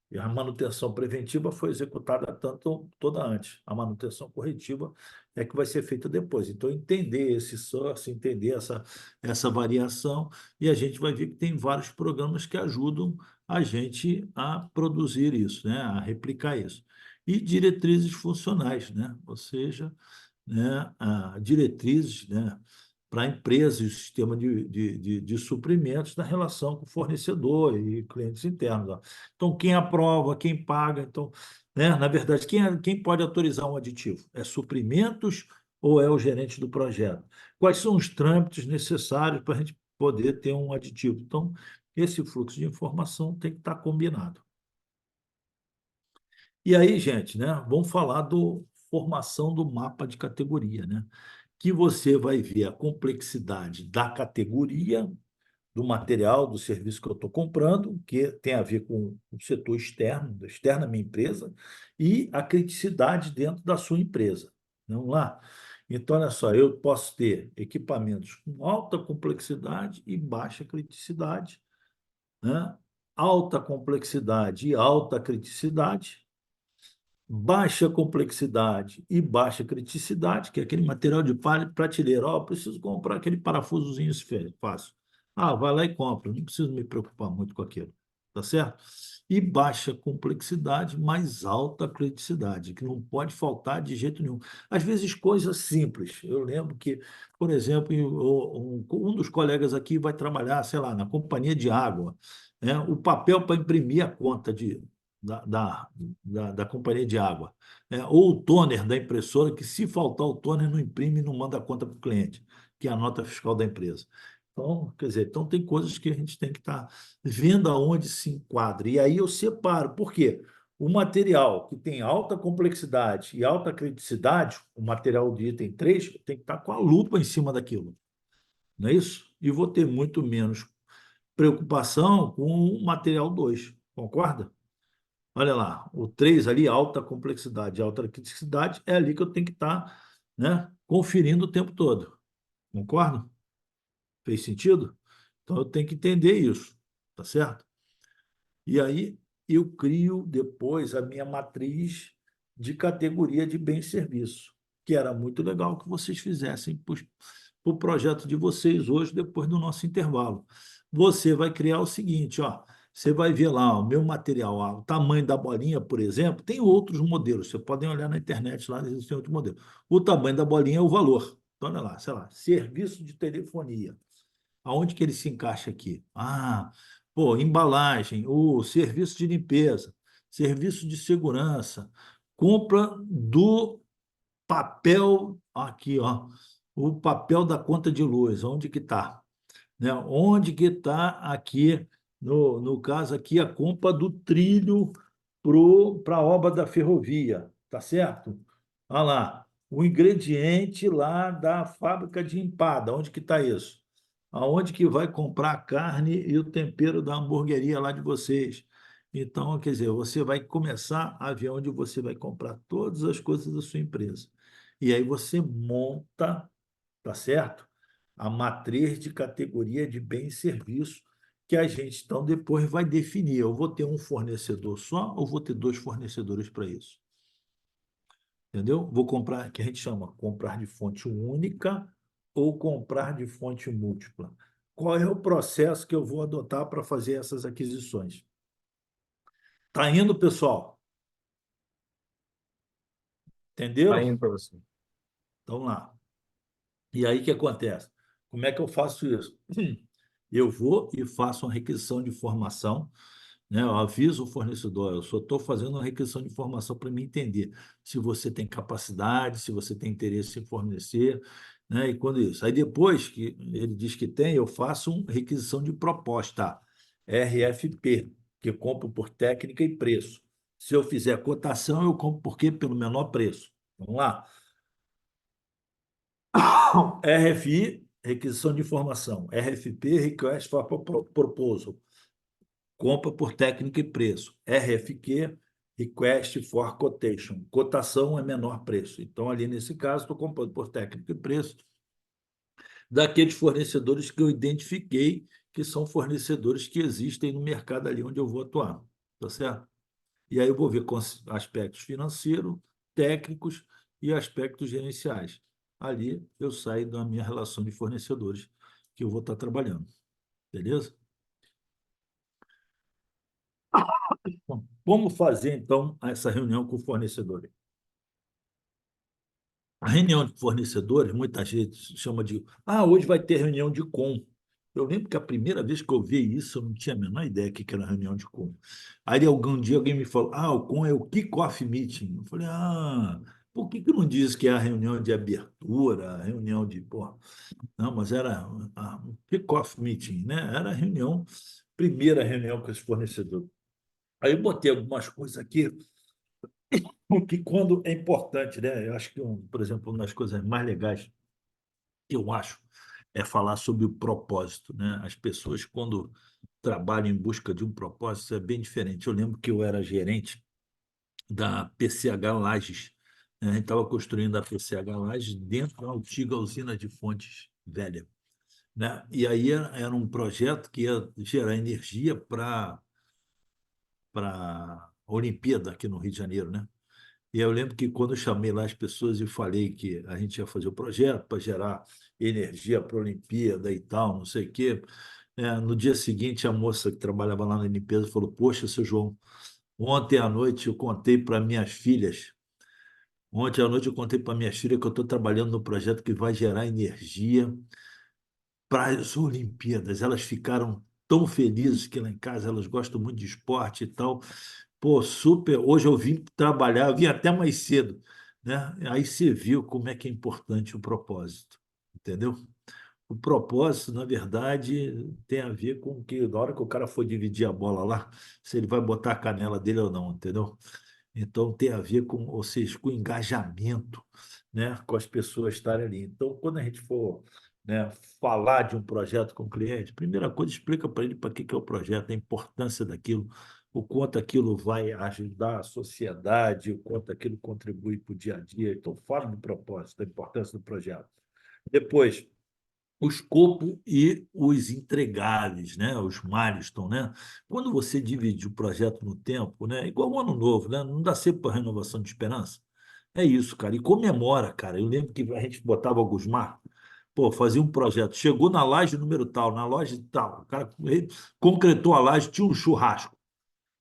A: E a manutenção preventiva foi executada tanto toda antes. A manutenção corretiva é que vai ser feita depois. Então, entender esse source, entender essa variação, e a gente vai ver que tem vários programas que ajudam a gente a produzir isso, né? A replicar isso. E diretrizes funcionais, né? Ou seja, né, diretrizes, né, para a empresa e o sistema de suprimentos na relação com o fornecedor e clientes internos. Ó. Então, quem aprova, quem paga. Então, né, na verdade, quem pode autorizar um aditivo? É suprimentos ou é o gerente do projeto? Quais são os trâmites necessários para a gente poder ter um aditivo? Então, esse fluxo de informação tem que estar combinado. E aí, gente, né, vamos falar do formação do mapa de categoria, né? Que você vai ver a complexidade da categoria, do material, do serviço que eu estou comprando, que tem a ver com o setor externo, externo à minha empresa, e a criticidade dentro da sua empresa. Vamos lá? Então, olha só, eu posso ter equipamentos com alta complexidade e baixa criticidade, né? Alta complexidade e alta criticidade, baixa complexidade e baixa criticidade, que é aquele material de prateleira. Ó, preciso comprar aquele parafusozinho fácil. Ah, vai lá e compra, não preciso me preocupar muito com aquilo, tá certo? E baixa complexidade, mais alta criticidade, que não pode faltar de jeito nenhum. Às vezes, coisas simples. Eu lembro que, por exemplo, um dos colegas aqui vai trabalhar, sei lá, na companhia de água, né? O papel para imprimir a conta da, da, da companhia de água, né? Ou o toner da impressora, que se faltar o toner, não imprime e não manda a conta para o cliente, que é a nota fiscal da empresa. Então, quer dizer, então tem coisas que a gente tem que estar vendo aonde se enquadra. E aí eu separo. Por quê? O material que tem alta complexidade e alta criticidade, o material de item 3 tem que estar com a lupa em cima daquilo. Não é isso? E vou ter muito menos preocupação com o material 2. Concorda? Olha lá, o 3 ali, alta complexidade, alta criticidade, é ali que eu tenho que estar, né, conferindo o tempo todo. Concorda? Fez sentido? Então eu tenho que entender isso, tá certo? E aí eu crio depois a minha matriz de categoria de bem e serviço, que era muito legal que vocês fizessem para o projeto de vocês hoje, depois do nosso intervalo. Você vai criar o seguinte, ó, você vai ver lá o meu material, ó, o tamanho da bolinha, por exemplo, tem outros modelos, vocês podem olhar na internet, lá existem outros modelos. O tamanho da bolinha é o valor. Então, olha lá, sei lá, serviço de telefonia. Aonde que ele se encaixa aqui? Ah, pô, embalagem, o serviço de limpeza, serviço de segurança, compra do papel aqui, ó, o papel da conta de luz, onde que está? Né? Onde que está aqui, no caso aqui, a compra do trilho para a obra da ferrovia, tá certo? Olha lá, o ingrediente lá da fábrica de empada, onde que está isso? Aonde que vai comprar a carne e o tempero da hamburgueria lá de vocês? Então, quer dizer, você vai começar a ver onde você vai comprar todas as coisas da sua empresa. E aí você monta, tá certo? A matriz de categoria de bem e serviço que a gente então depois vai definir. Eu vou ter um fornecedor só ou vou ter dois fornecedores para isso? Entendeu? Vou comprar, que a gente chama comprar de fonte única ou comprar de fonte múltipla. Qual é o processo que eu vou adotar para fazer essas aquisições? Tá indo, pessoal?
B: Tá
A: Entenderam?
B: indo, professor.
A: Então, lá. E aí, o que acontece? Como é que eu faço isso? Eu vou e faço uma requisição de informação, né? Eu aviso o fornecedor, eu só estou fazendo uma requisição de informação para me entender se você tem capacidade, se você tem interesse em fornecer, né? E quando isso. Aí depois que ele diz que tem, eu faço uma requisição de proposta, RFP, que eu compro por técnica e preço. Se eu fizer cotação, eu compro por quê? Pelo menor preço. Vamos lá? RFI, requisição de informação. RFP, Request for Proposal, compra por técnica e preço. RFQ, Request for Quotation, cotação é menor preço. Então, ali nesse caso, estou comprando por técnica e preço daqueles fornecedores que eu identifiquei que são fornecedores que existem no mercado ali onde eu vou atuar, tá certo? E aí eu vou ver aspectos financeiros, técnicos e aspectos gerenciais. Ali eu saio da minha relação de fornecedores que eu vou estar trabalhando, beleza? Bom, como fazer, então, essa reunião com o fornecedor? A reunião de fornecedores, muita gente chama de, hoje vai ter reunião de com. Eu lembro que a primeira vez que eu vi isso, eu não tinha a menor ideia que era reunião de com. Aí algum dia alguém me falou, o com é o kick-off meeting. Eu falei, por que não diz que é a reunião de abertura, a reunião de, pô, não, mas era um kick-off meeting, né? Era a reunião, primeira reunião com os fornecedores. Aí eu botei algumas coisas aqui que quando é importante, né? Eu acho que, por exemplo, uma das coisas mais legais que eu acho é falar sobre o propósito, né? As pessoas, quando trabalham em busca de um propósito, é bem diferente. Eu lembro que eu era gerente da PCH Lages, né? A gente estava construindo a PCH Lages dentro da antiga usina de Fontes Velha, né? E aí era um projeto que ia gerar energia para a Olimpíada aqui no Rio de Janeiro, né? E eu lembro que quando eu chamei lá as pessoas e falei que a gente ia fazer o projeto para gerar energia para a Olimpíada e tal, não sei o quê, no dia seguinte a moça que trabalhava lá na limpeza falou: Poxa, seu João, ontem à noite eu contei para minhas filhas, ontem à noite eu contei para minhas filhas que eu estou trabalhando no projeto que vai gerar energia para as Olimpíadas. Elas ficaram tão felizes que lá em casa elas gostam muito de esporte e tal. Pô, super. Hoje eu vim trabalhar, eu vim até mais cedo, né? Aí você viu como é que é importante o propósito, entendeu? O propósito, na verdade, tem a ver com que, na hora que o cara for dividir a bola lá, se ele vai botar a canela dele ou não, entendeu? Então, tem a ver com, ou seja, com o engajamento, né, com as pessoas estarem ali. Então, quando a gente for, né, falar de um projeto com o cliente, primeira coisa, explica para ele para que é o projeto, a importância daquilo, o quanto aquilo vai ajudar a sociedade, o quanto aquilo contribui para o dia a dia. Então, fala do propósito, da importância do projeto. Depois, o escopo e os entregáveis, né? Os milestones, né? Quando você divide o projeto no tempo, né? Igual o Ano Novo, né? Não dá sempre para renovação de esperança. É isso, cara. E comemora, cara. Eu lembro que a gente botava alguns marcos, pô, fazia um projeto. Chegou na laje número tal, na loja tal. O cara concretou a laje, tinha um churrasco.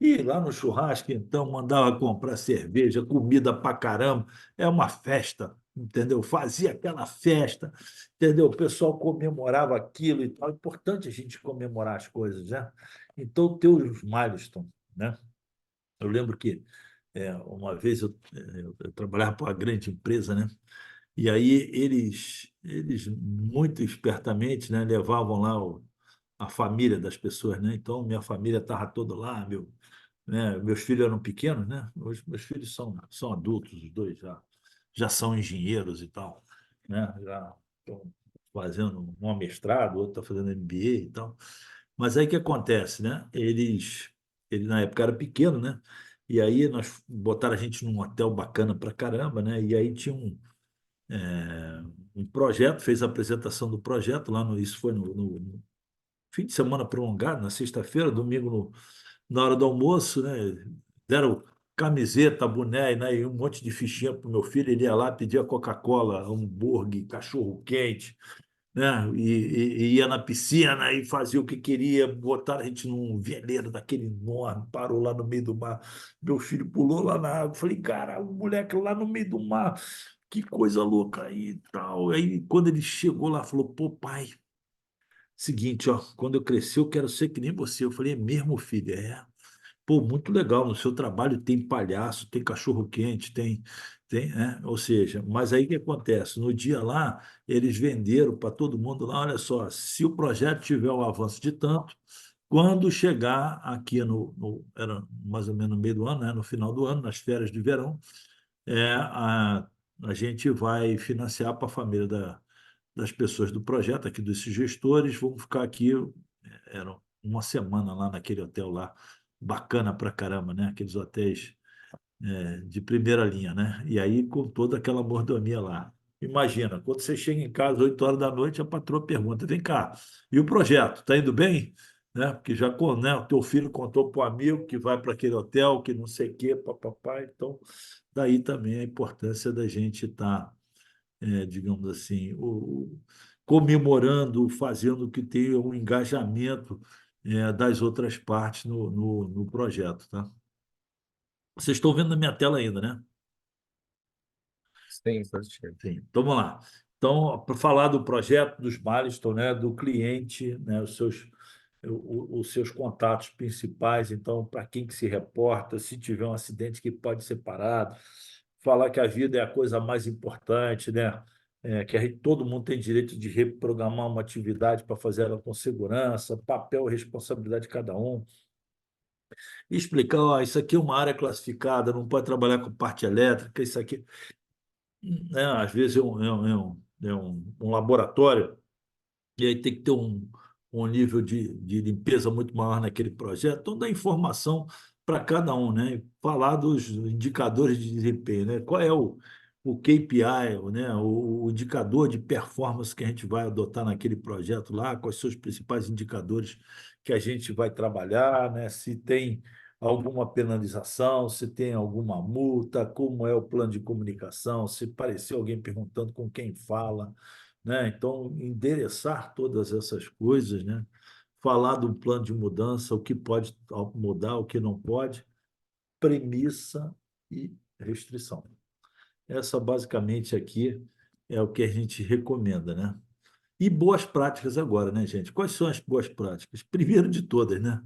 A: E lá no churrasco, então, mandava comprar cerveja, comida pra caramba. É uma festa, entendeu? Fazia aquela festa, entendeu? O pessoal comemorava aquilo e tal. É importante a gente comemorar as coisas, né? Então, ter os milestones, né? Eu lembro que uma vez eu trabalhava para uma grande empresa, né? E aí eles muito espertamente, né, levavam lá a família das pessoas, né? Então, minha família estava toda lá, né? Meus filhos eram pequenos, né? Hoje meus filhos são adultos, os dois já são engenheiros e tal, né? Já estão fazendo um mestrado, o outro está fazendo MBA e tal. Mas aí o que acontece, né? Ele na época era pequeno, né? E aí nós botaram a gente num hotel bacana pra caramba, né? E aí tinha um projeto, fez a apresentação do projeto lá isso foi no fim de semana prolongado, na sexta-feira, domingo na hora do almoço, né? Deram camiseta, boné, né? E um monte de fichinha para o meu filho. Ele ia lá, pedia Coca-Cola, hambúrguer, cachorro-quente, né? E ia na piscina e fazia o que queria. Botaram a gente num veleiro daquele enorme, parou lá no meio do mar. Meu filho pulou lá na água. Falei, cara, o moleque lá no meio do mar, que coisa louca aí e tal. Aí, quando ele chegou lá, falou, pô, pai. Seguinte, ó, quando eu crescer, eu quero ser que nem você. Eu falei, é mesmo, filho? É. Pô, muito legal. No seu trabalho tem palhaço, tem cachorro-quente, né? Ou seja, mas aí o que acontece? No dia lá, eles venderam para todo mundo lá, olha só, se o projeto tiver um avanço de tanto, quando chegar aqui era mais ou menos no meio do ano, né? No final do ano, nas férias de verão, a gente vai financiar para a família das pessoas do projeto, aqui desses gestores, vamos ficar aqui, era uma semana lá naquele hotel lá, bacana pra caramba, né? Aqueles hotéis de primeira linha, né? E aí com toda aquela mordomia lá. Imagina, quando você chega em casa, 8 horas da noite, a patroa pergunta: vem cá, e o projeto, está indo bem? Né? Porque já né, o teu filho contou para o amigo que vai para aquele hotel, que não sei o quê, papapá. Então, daí também a importância da gente estar, digamos assim, comemorando, fazendo que tenha um engajamento das outras partes no projeto, tá? Vocês estão vendo na minha tela ainda, né?
D: Sim, positivo.
A: Sim, então vamos lá. Então, para falar do projeto, dos milestones, né, do cliente, né, os seus contatos principais, então, para quem que se reporta, se tiver um acidente que pode ser parado, falar que a vida é a coisa mais importante, né? Que todo mundo tem direito de reprogramar uma atividade para fazer ela com segurança, papel e responsabilidade de cada um. E explicar, ó, isso aqui é uma área classificada, não pode trabalhar com parte elétrica, isso aqui né? Às vezes é um laboratório, e aí tem que ter um nível de limpeza muito maior naquele projeto. Então, dá informação para cada um, né? Falar dos indicadores de desempenho, né? Qual é o KPI, né? O indicador de performance que a gente vai adotar naquele projeto lá, quais são os principais indicadores que a gente vai trabalhar, né? Se tem alguma penalização, se tem alguma multa, como é o plano de comunicação, se parecer alguém perguntando com quem fala, né? Então, endereçar todas essas coisas, né? Falar do plano de mudança, o que pode mudar, o que não pode, premissa e restrição. Essa, basicamente, aqui é o que a gente recomenda, né? E boas práticas agora, né, gente? Quais são as boas práticas? Primeiro de todas, né?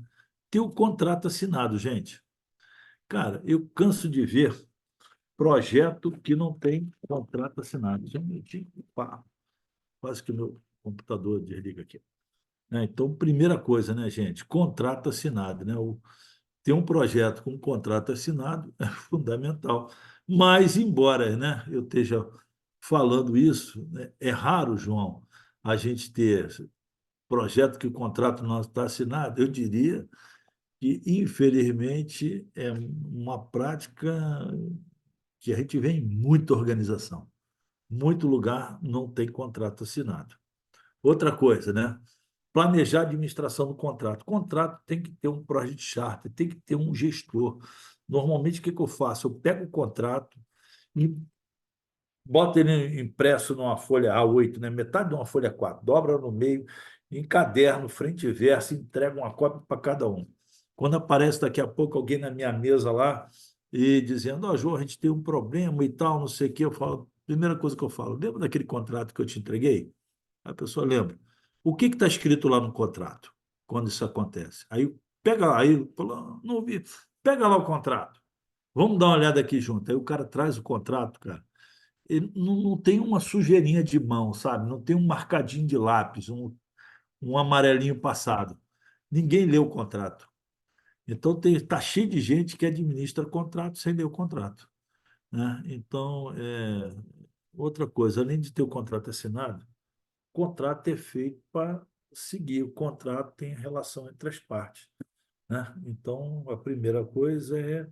A: Ter o contrato assinado, gente. Cara, eu canso de ver projeto que não tem contrato assinado. Só um minutinho. Pá, quase que o meu computador desliga aqui. Então, primeira coisa, né, gente? Contrato assinado, né? Ter um projeto com um contrato assinado é fundamental. Mas, embora, né, eu esteja falando isso, né, é raro, João, a gente ter projeto que o contrato não está assinado. Eu diria que, infelizmente, é uma prática que a gente vê em muita organização. Muito lugar não tem contrato assinado. Outra coisa, né? Planejar a administração do contrato. O contrato tem que ter um project charter, tem que ter um gestor. Normalmente, o que eu faço? Eu pego o contrato e boto ele impresso numa folha A8, né? Metade de uma folha A4, dobra no meio, encaderno, frente e verso, entrego uma cópia para cada um. Quando aparece daqui a pouco alguém na minha mesa lá e dizendo, ó, João, a gente tem um problema e tal, não sei o quê, eu falo, primeira coisa que eu falo, lembra daquele contrato que eu te entreguei? A pessoa lembra. O que está escrito lá no contrato quando isso acontece? Aí pega lá, aí fala, não vi, pega lá o contrato. Vamos dar uma olhada aqui junto. Aí o cara traz o contrato, cara. Ele não tem uma sujeirinha de mão, sabe? Não tem um marcadinho de lápis, um amarelinho passado. Ninguém lê o contrato. Então está cheio de gente que administra contrato sem ler o contrato, né? Então, outra coisa, além de ter o contrato assinado, o contrato é feito para seguir. O contrato tem relação entre as partes, né? Então, a primeira coisa é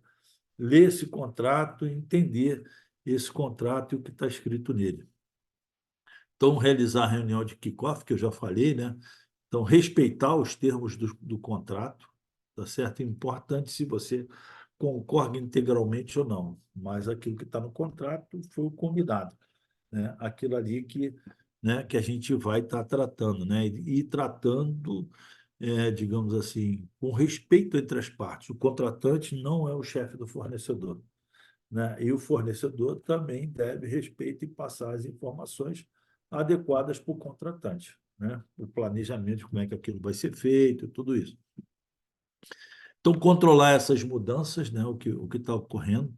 A: ler esse contrato e entender esse contrato e o que está escrito nele. Então, realizar a reunião de kickoff, que eu já falei, né? Então, respeitar os termos do contrato, tá certo? É importante se você concorda integralmente ou não, mas aquilo que está no contrato foi o combinado, né? Aquilo ali que a gente vai estar tratando, né? E tratando, digamos assim, com respeito entre as partes. O contratante não é o chefe do fornecedor, né? E o fornecedor também deve respeito e passar as informações adequadas para o contratante, né? O planejamento de como é que aquilo vai ser feito, tudo isso. Então, controlar essas mudanças, né? O que está ocorrendo,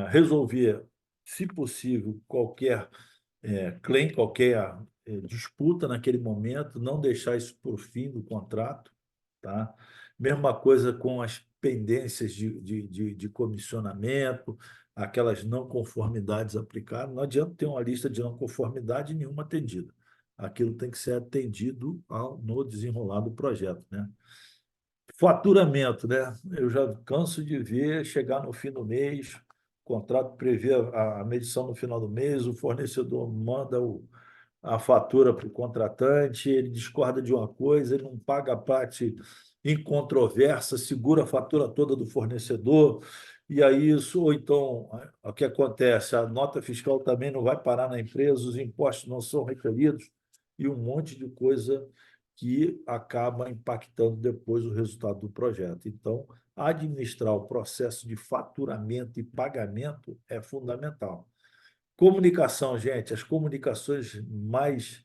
A: resolver, se possível, qualquer claim, qualquer disputa naquele momento, não deixar isso por fim do contrato, tá? Mesma coisa com as pendências de comissionamento, aquelas não conformidades aplicadas. Não adianta ter uma lista de não conformidade e nenhuma atendida. Aquilo tem que ser atendido no desenrolar do projeto, né? Faturamento, né? Eu já canso de ver chegar no fim do mês, o contrato prevê a medição no final do mês, o fornecedor manda a fatura para o contratante, ele discorda de uma coisa, ele não paga a parte incontroversa, segura a fatura toda do fornecedor, e aí isso, ou então, o que acontece? A nota fiscal também não vai parar na empresa, os impostos não são recolhidos, e um monte de coisa que acaba impactando depois o resultado do projeto. Então, administrar o processo de faturamento e pagamento é fundamental. Comunicação, gente, as comunicações mais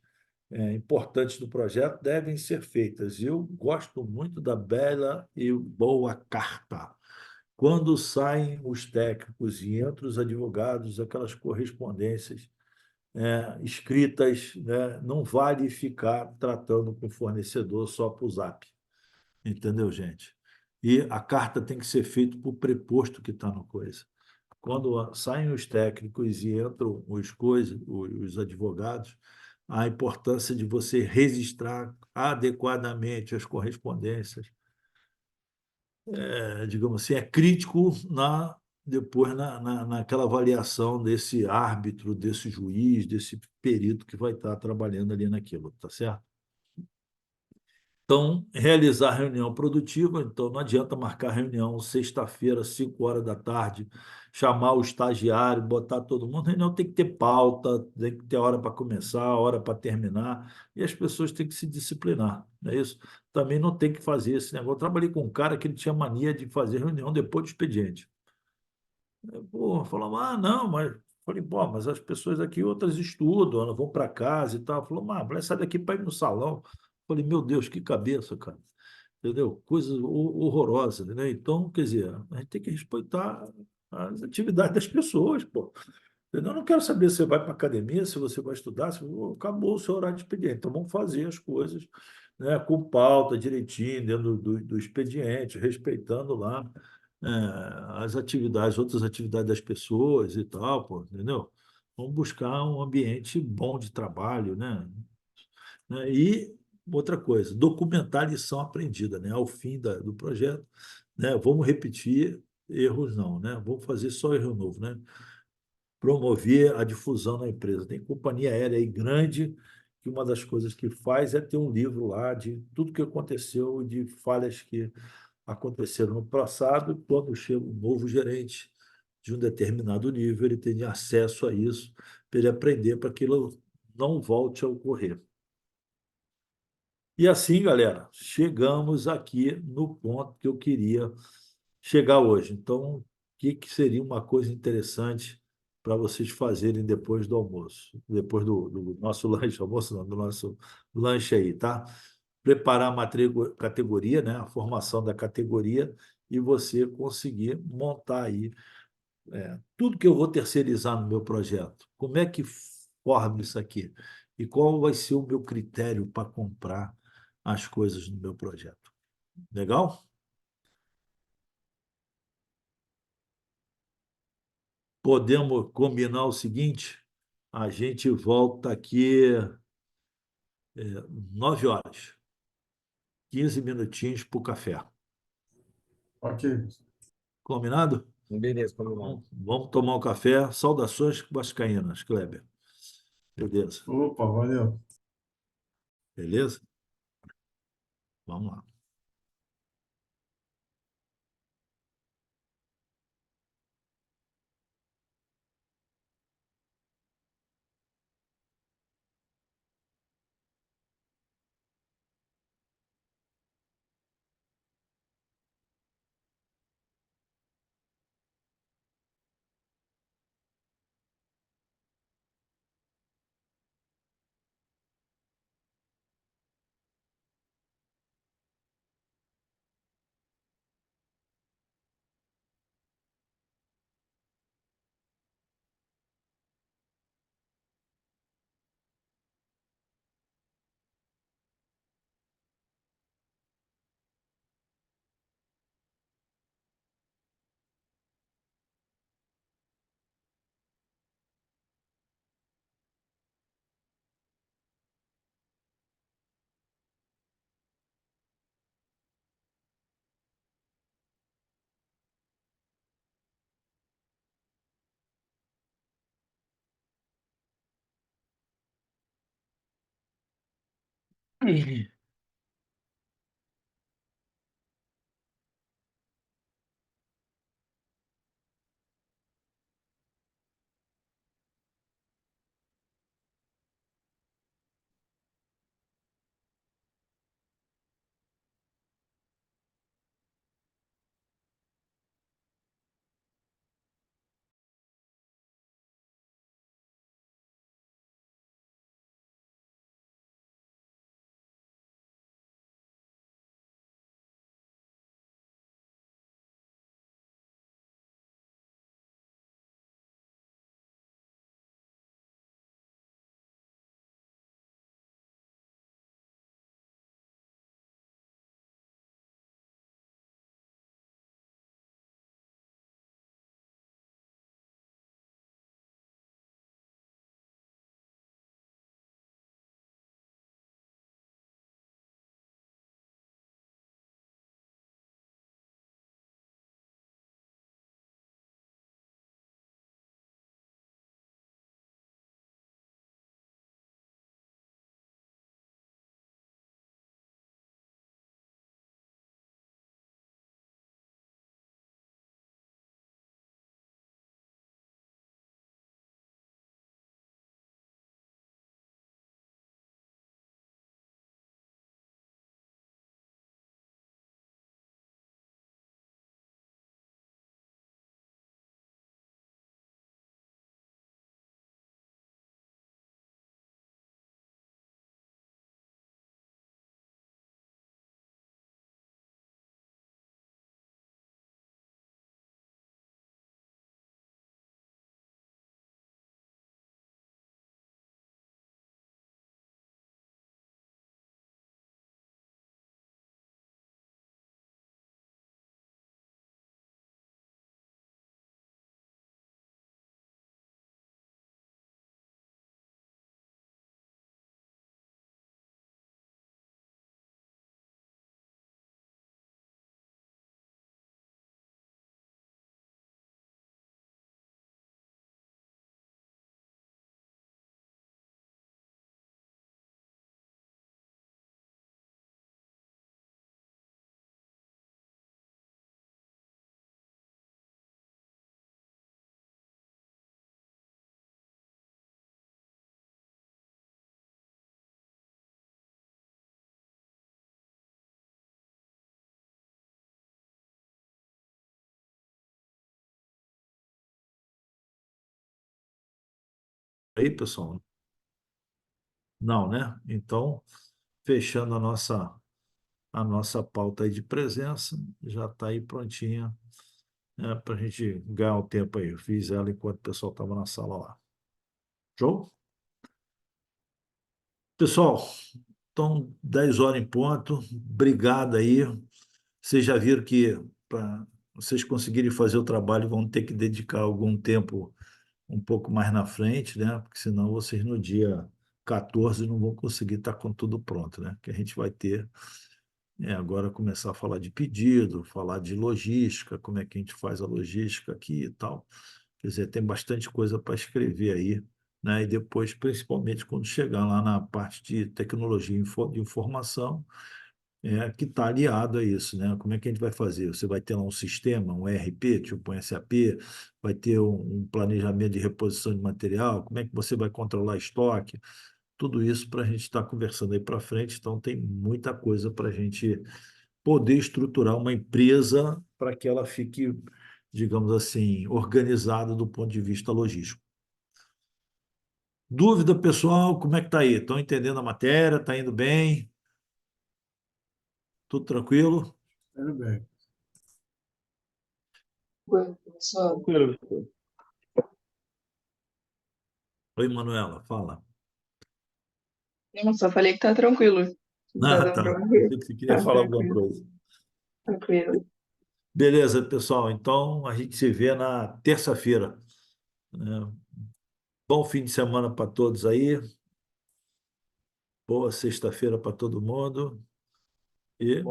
A: importantes do projeto devem ser feitas. Eu gosto muito da bela e boa carta. Quando saem os técnicos e entram os advogados, aquelas correspondências escritas, né, não vale ficar tratando com o fornecedor só por zap. Entendeu, gente? E a carta tem que ser feita por preposto que está no coisa. Quando saem os técnicos e entram os advogados, a importância de você registrar adequadamente as correspondências, digamos assim, é crítico depois naquela avaliação desse árbitro, desse juiz, desse perito que vai estar trabalhando ali naquilo, tá certo? Então, realizar reunião produtiva, então não adianta marcar reunião sexta-feira, 5 horas da tarde, chamar o estagiário, botar todo mundo. Reunião tem que ter pauta, tem que ter hora para começar, hora para terminar, e as pessoas têm que se disciplinar, não é isso? Também não tem que fazer esse negócio. Eu trabalhei com um cara que ele tinha mania de fazer reunião depois do expediente. Pô, falou, não, mas. Falei, pô, mas as pessoas aqui, outras estudam, elas vão para casa e tal. Falou, mas mulher sai daqui para ir no salão. Falei, meu Deus, que cabeça, cara. Entendeu? Coisa horrorosa, né? Então, quer dizer, a gente tem que respeitar as atividades das pessoas, pô. Eu não quero saber se você vai para a academia, se você vai estudar, se acabou o seu horário de expediente. Então, vamos fazer as coisas, né, com pauta direitinho, dentro do expediente, respeitando lá as atividades, outras atividades das pessoas e tal, pô, entendeu? Vamos buscar um ambiente bom de trabalho, né? E outra coisa, documentar a lição aprendida, né? Ao fim do projeto, né? Vamos repetir erros não, né? Vamos fazer só erro novo, né? Promover a difusão na empresa. Tem companhia aérea aí grande que uma das coisas que faz é ter um livro lá de tudo que aconteceu, de falhas que aconteceram no passado, quando chega um novo gerente de um determinado nível, ele tem acesso a isso para ele aprender para que aquilo não volte a ocorrer. E assim, galera, chegamos aqui no ponto que eu queria chegar hoje. Então, o que seria uma coisa interessante para vocês fazerem depois do almoço? Depois do nosso lanche, almoço não, do nosso lanche aí, tá? Preparar uma categoria, né? A formação da categoria e você conseguir montar aí tudo que eu vou terceirizar no meu projeto. Como é que forma isso aqui? E qual vai ser o meu critério para comprar as coisas no meu projeto? Legal? Podemos combinar o seguinte: a gente volta aqui 9 horas, 15 minutinhos para o café.
B: Ok.
A: Combinado?
D: Beleza, combinado.
A: Vamos tomar um café. Saudações vascaínas, Kleber. Beleza.
B: Opa, valeu.
A: Beleza? Vamos lá. Aí, pessoal? Não, né? Então, fechando a nossa pauta aí de presença, já está aí prontinha, né, para a gente ganhar o tempo aí. Eu fiz ela enquanto o pessoal estava na sala lá. Show? Pessoal, então, 10 horas em ponto. Obrigado aí. Vocês já viram que para vocês conseguirem fazer o trabalho, vão ter que dedicar algum tempo um pouco mais na frente, né? Porque senão vocês no dia 14 não vão conseguir estar com tudo pronto, né? Que a gente vai ter agora começar a falar de pedido, falar de logística, como é que a gente faz a logística aqui e tal. Quer dizer, tem bastante coisa para escrever aí, né? E depois, principalmente quando chegar lá na parte de tecnologia de informação, que está aliado a isso, né? Como é que a gente vai fazer? Você vai ter lá um sistema, um ERP, tipo um SAP, vai ter um planejamento de reposição de material, como é que você vai controlar estoque? Tudo isso para a gente estar conversando aí para frente, então tem muita coisa para a gente poder estruturar uma empresa para que ela fique, digamos assim, organizada do ponto de vista logístico. Dúvida, pessoal? Como é que está aí? Estão entendendo a matéria? Está indo bem? Tudo tranquilo?
B: Tudo bem.
D: Professor,
A: Tranquilo. Oi, Manuela, fala.
D: eu só falei que tá tranquilo. Não tá
A: Ah,
D: dando
A: tá.
D: pra
A: Pensei
D: ouvir.
A: que você queria
D: Tá
A: falar alguma
D: tranquilo,
A: coisa.
D: tranquilo.
A: Beleza, pessoal. Então a gente se vê na terça-feira, né? Bom fim de semana para todos aí. Boa sexta-feira para todo mundo. E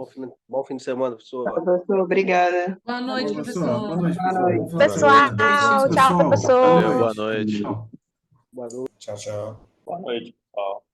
C: Bom fim de semana,
D: Tá,
C: professor.
D: professor, obrigada.
E: Boa
B: Tá
E: noite,
B: bom, pessoal. Boa
E: professor.
B: noite,
D: Boa
B: pessoal. Vamos
D: noite.
B: falar sobre
F: Pessoal,
B: isso.
E: Beijinho.
F: tchau,
B: Pessoal,
F: professor.
B: boa
G: Valeu, boa
B: noite.
G: noite.
B: Tchau.
C: Boa noite.
G: Boa noite, pessoal.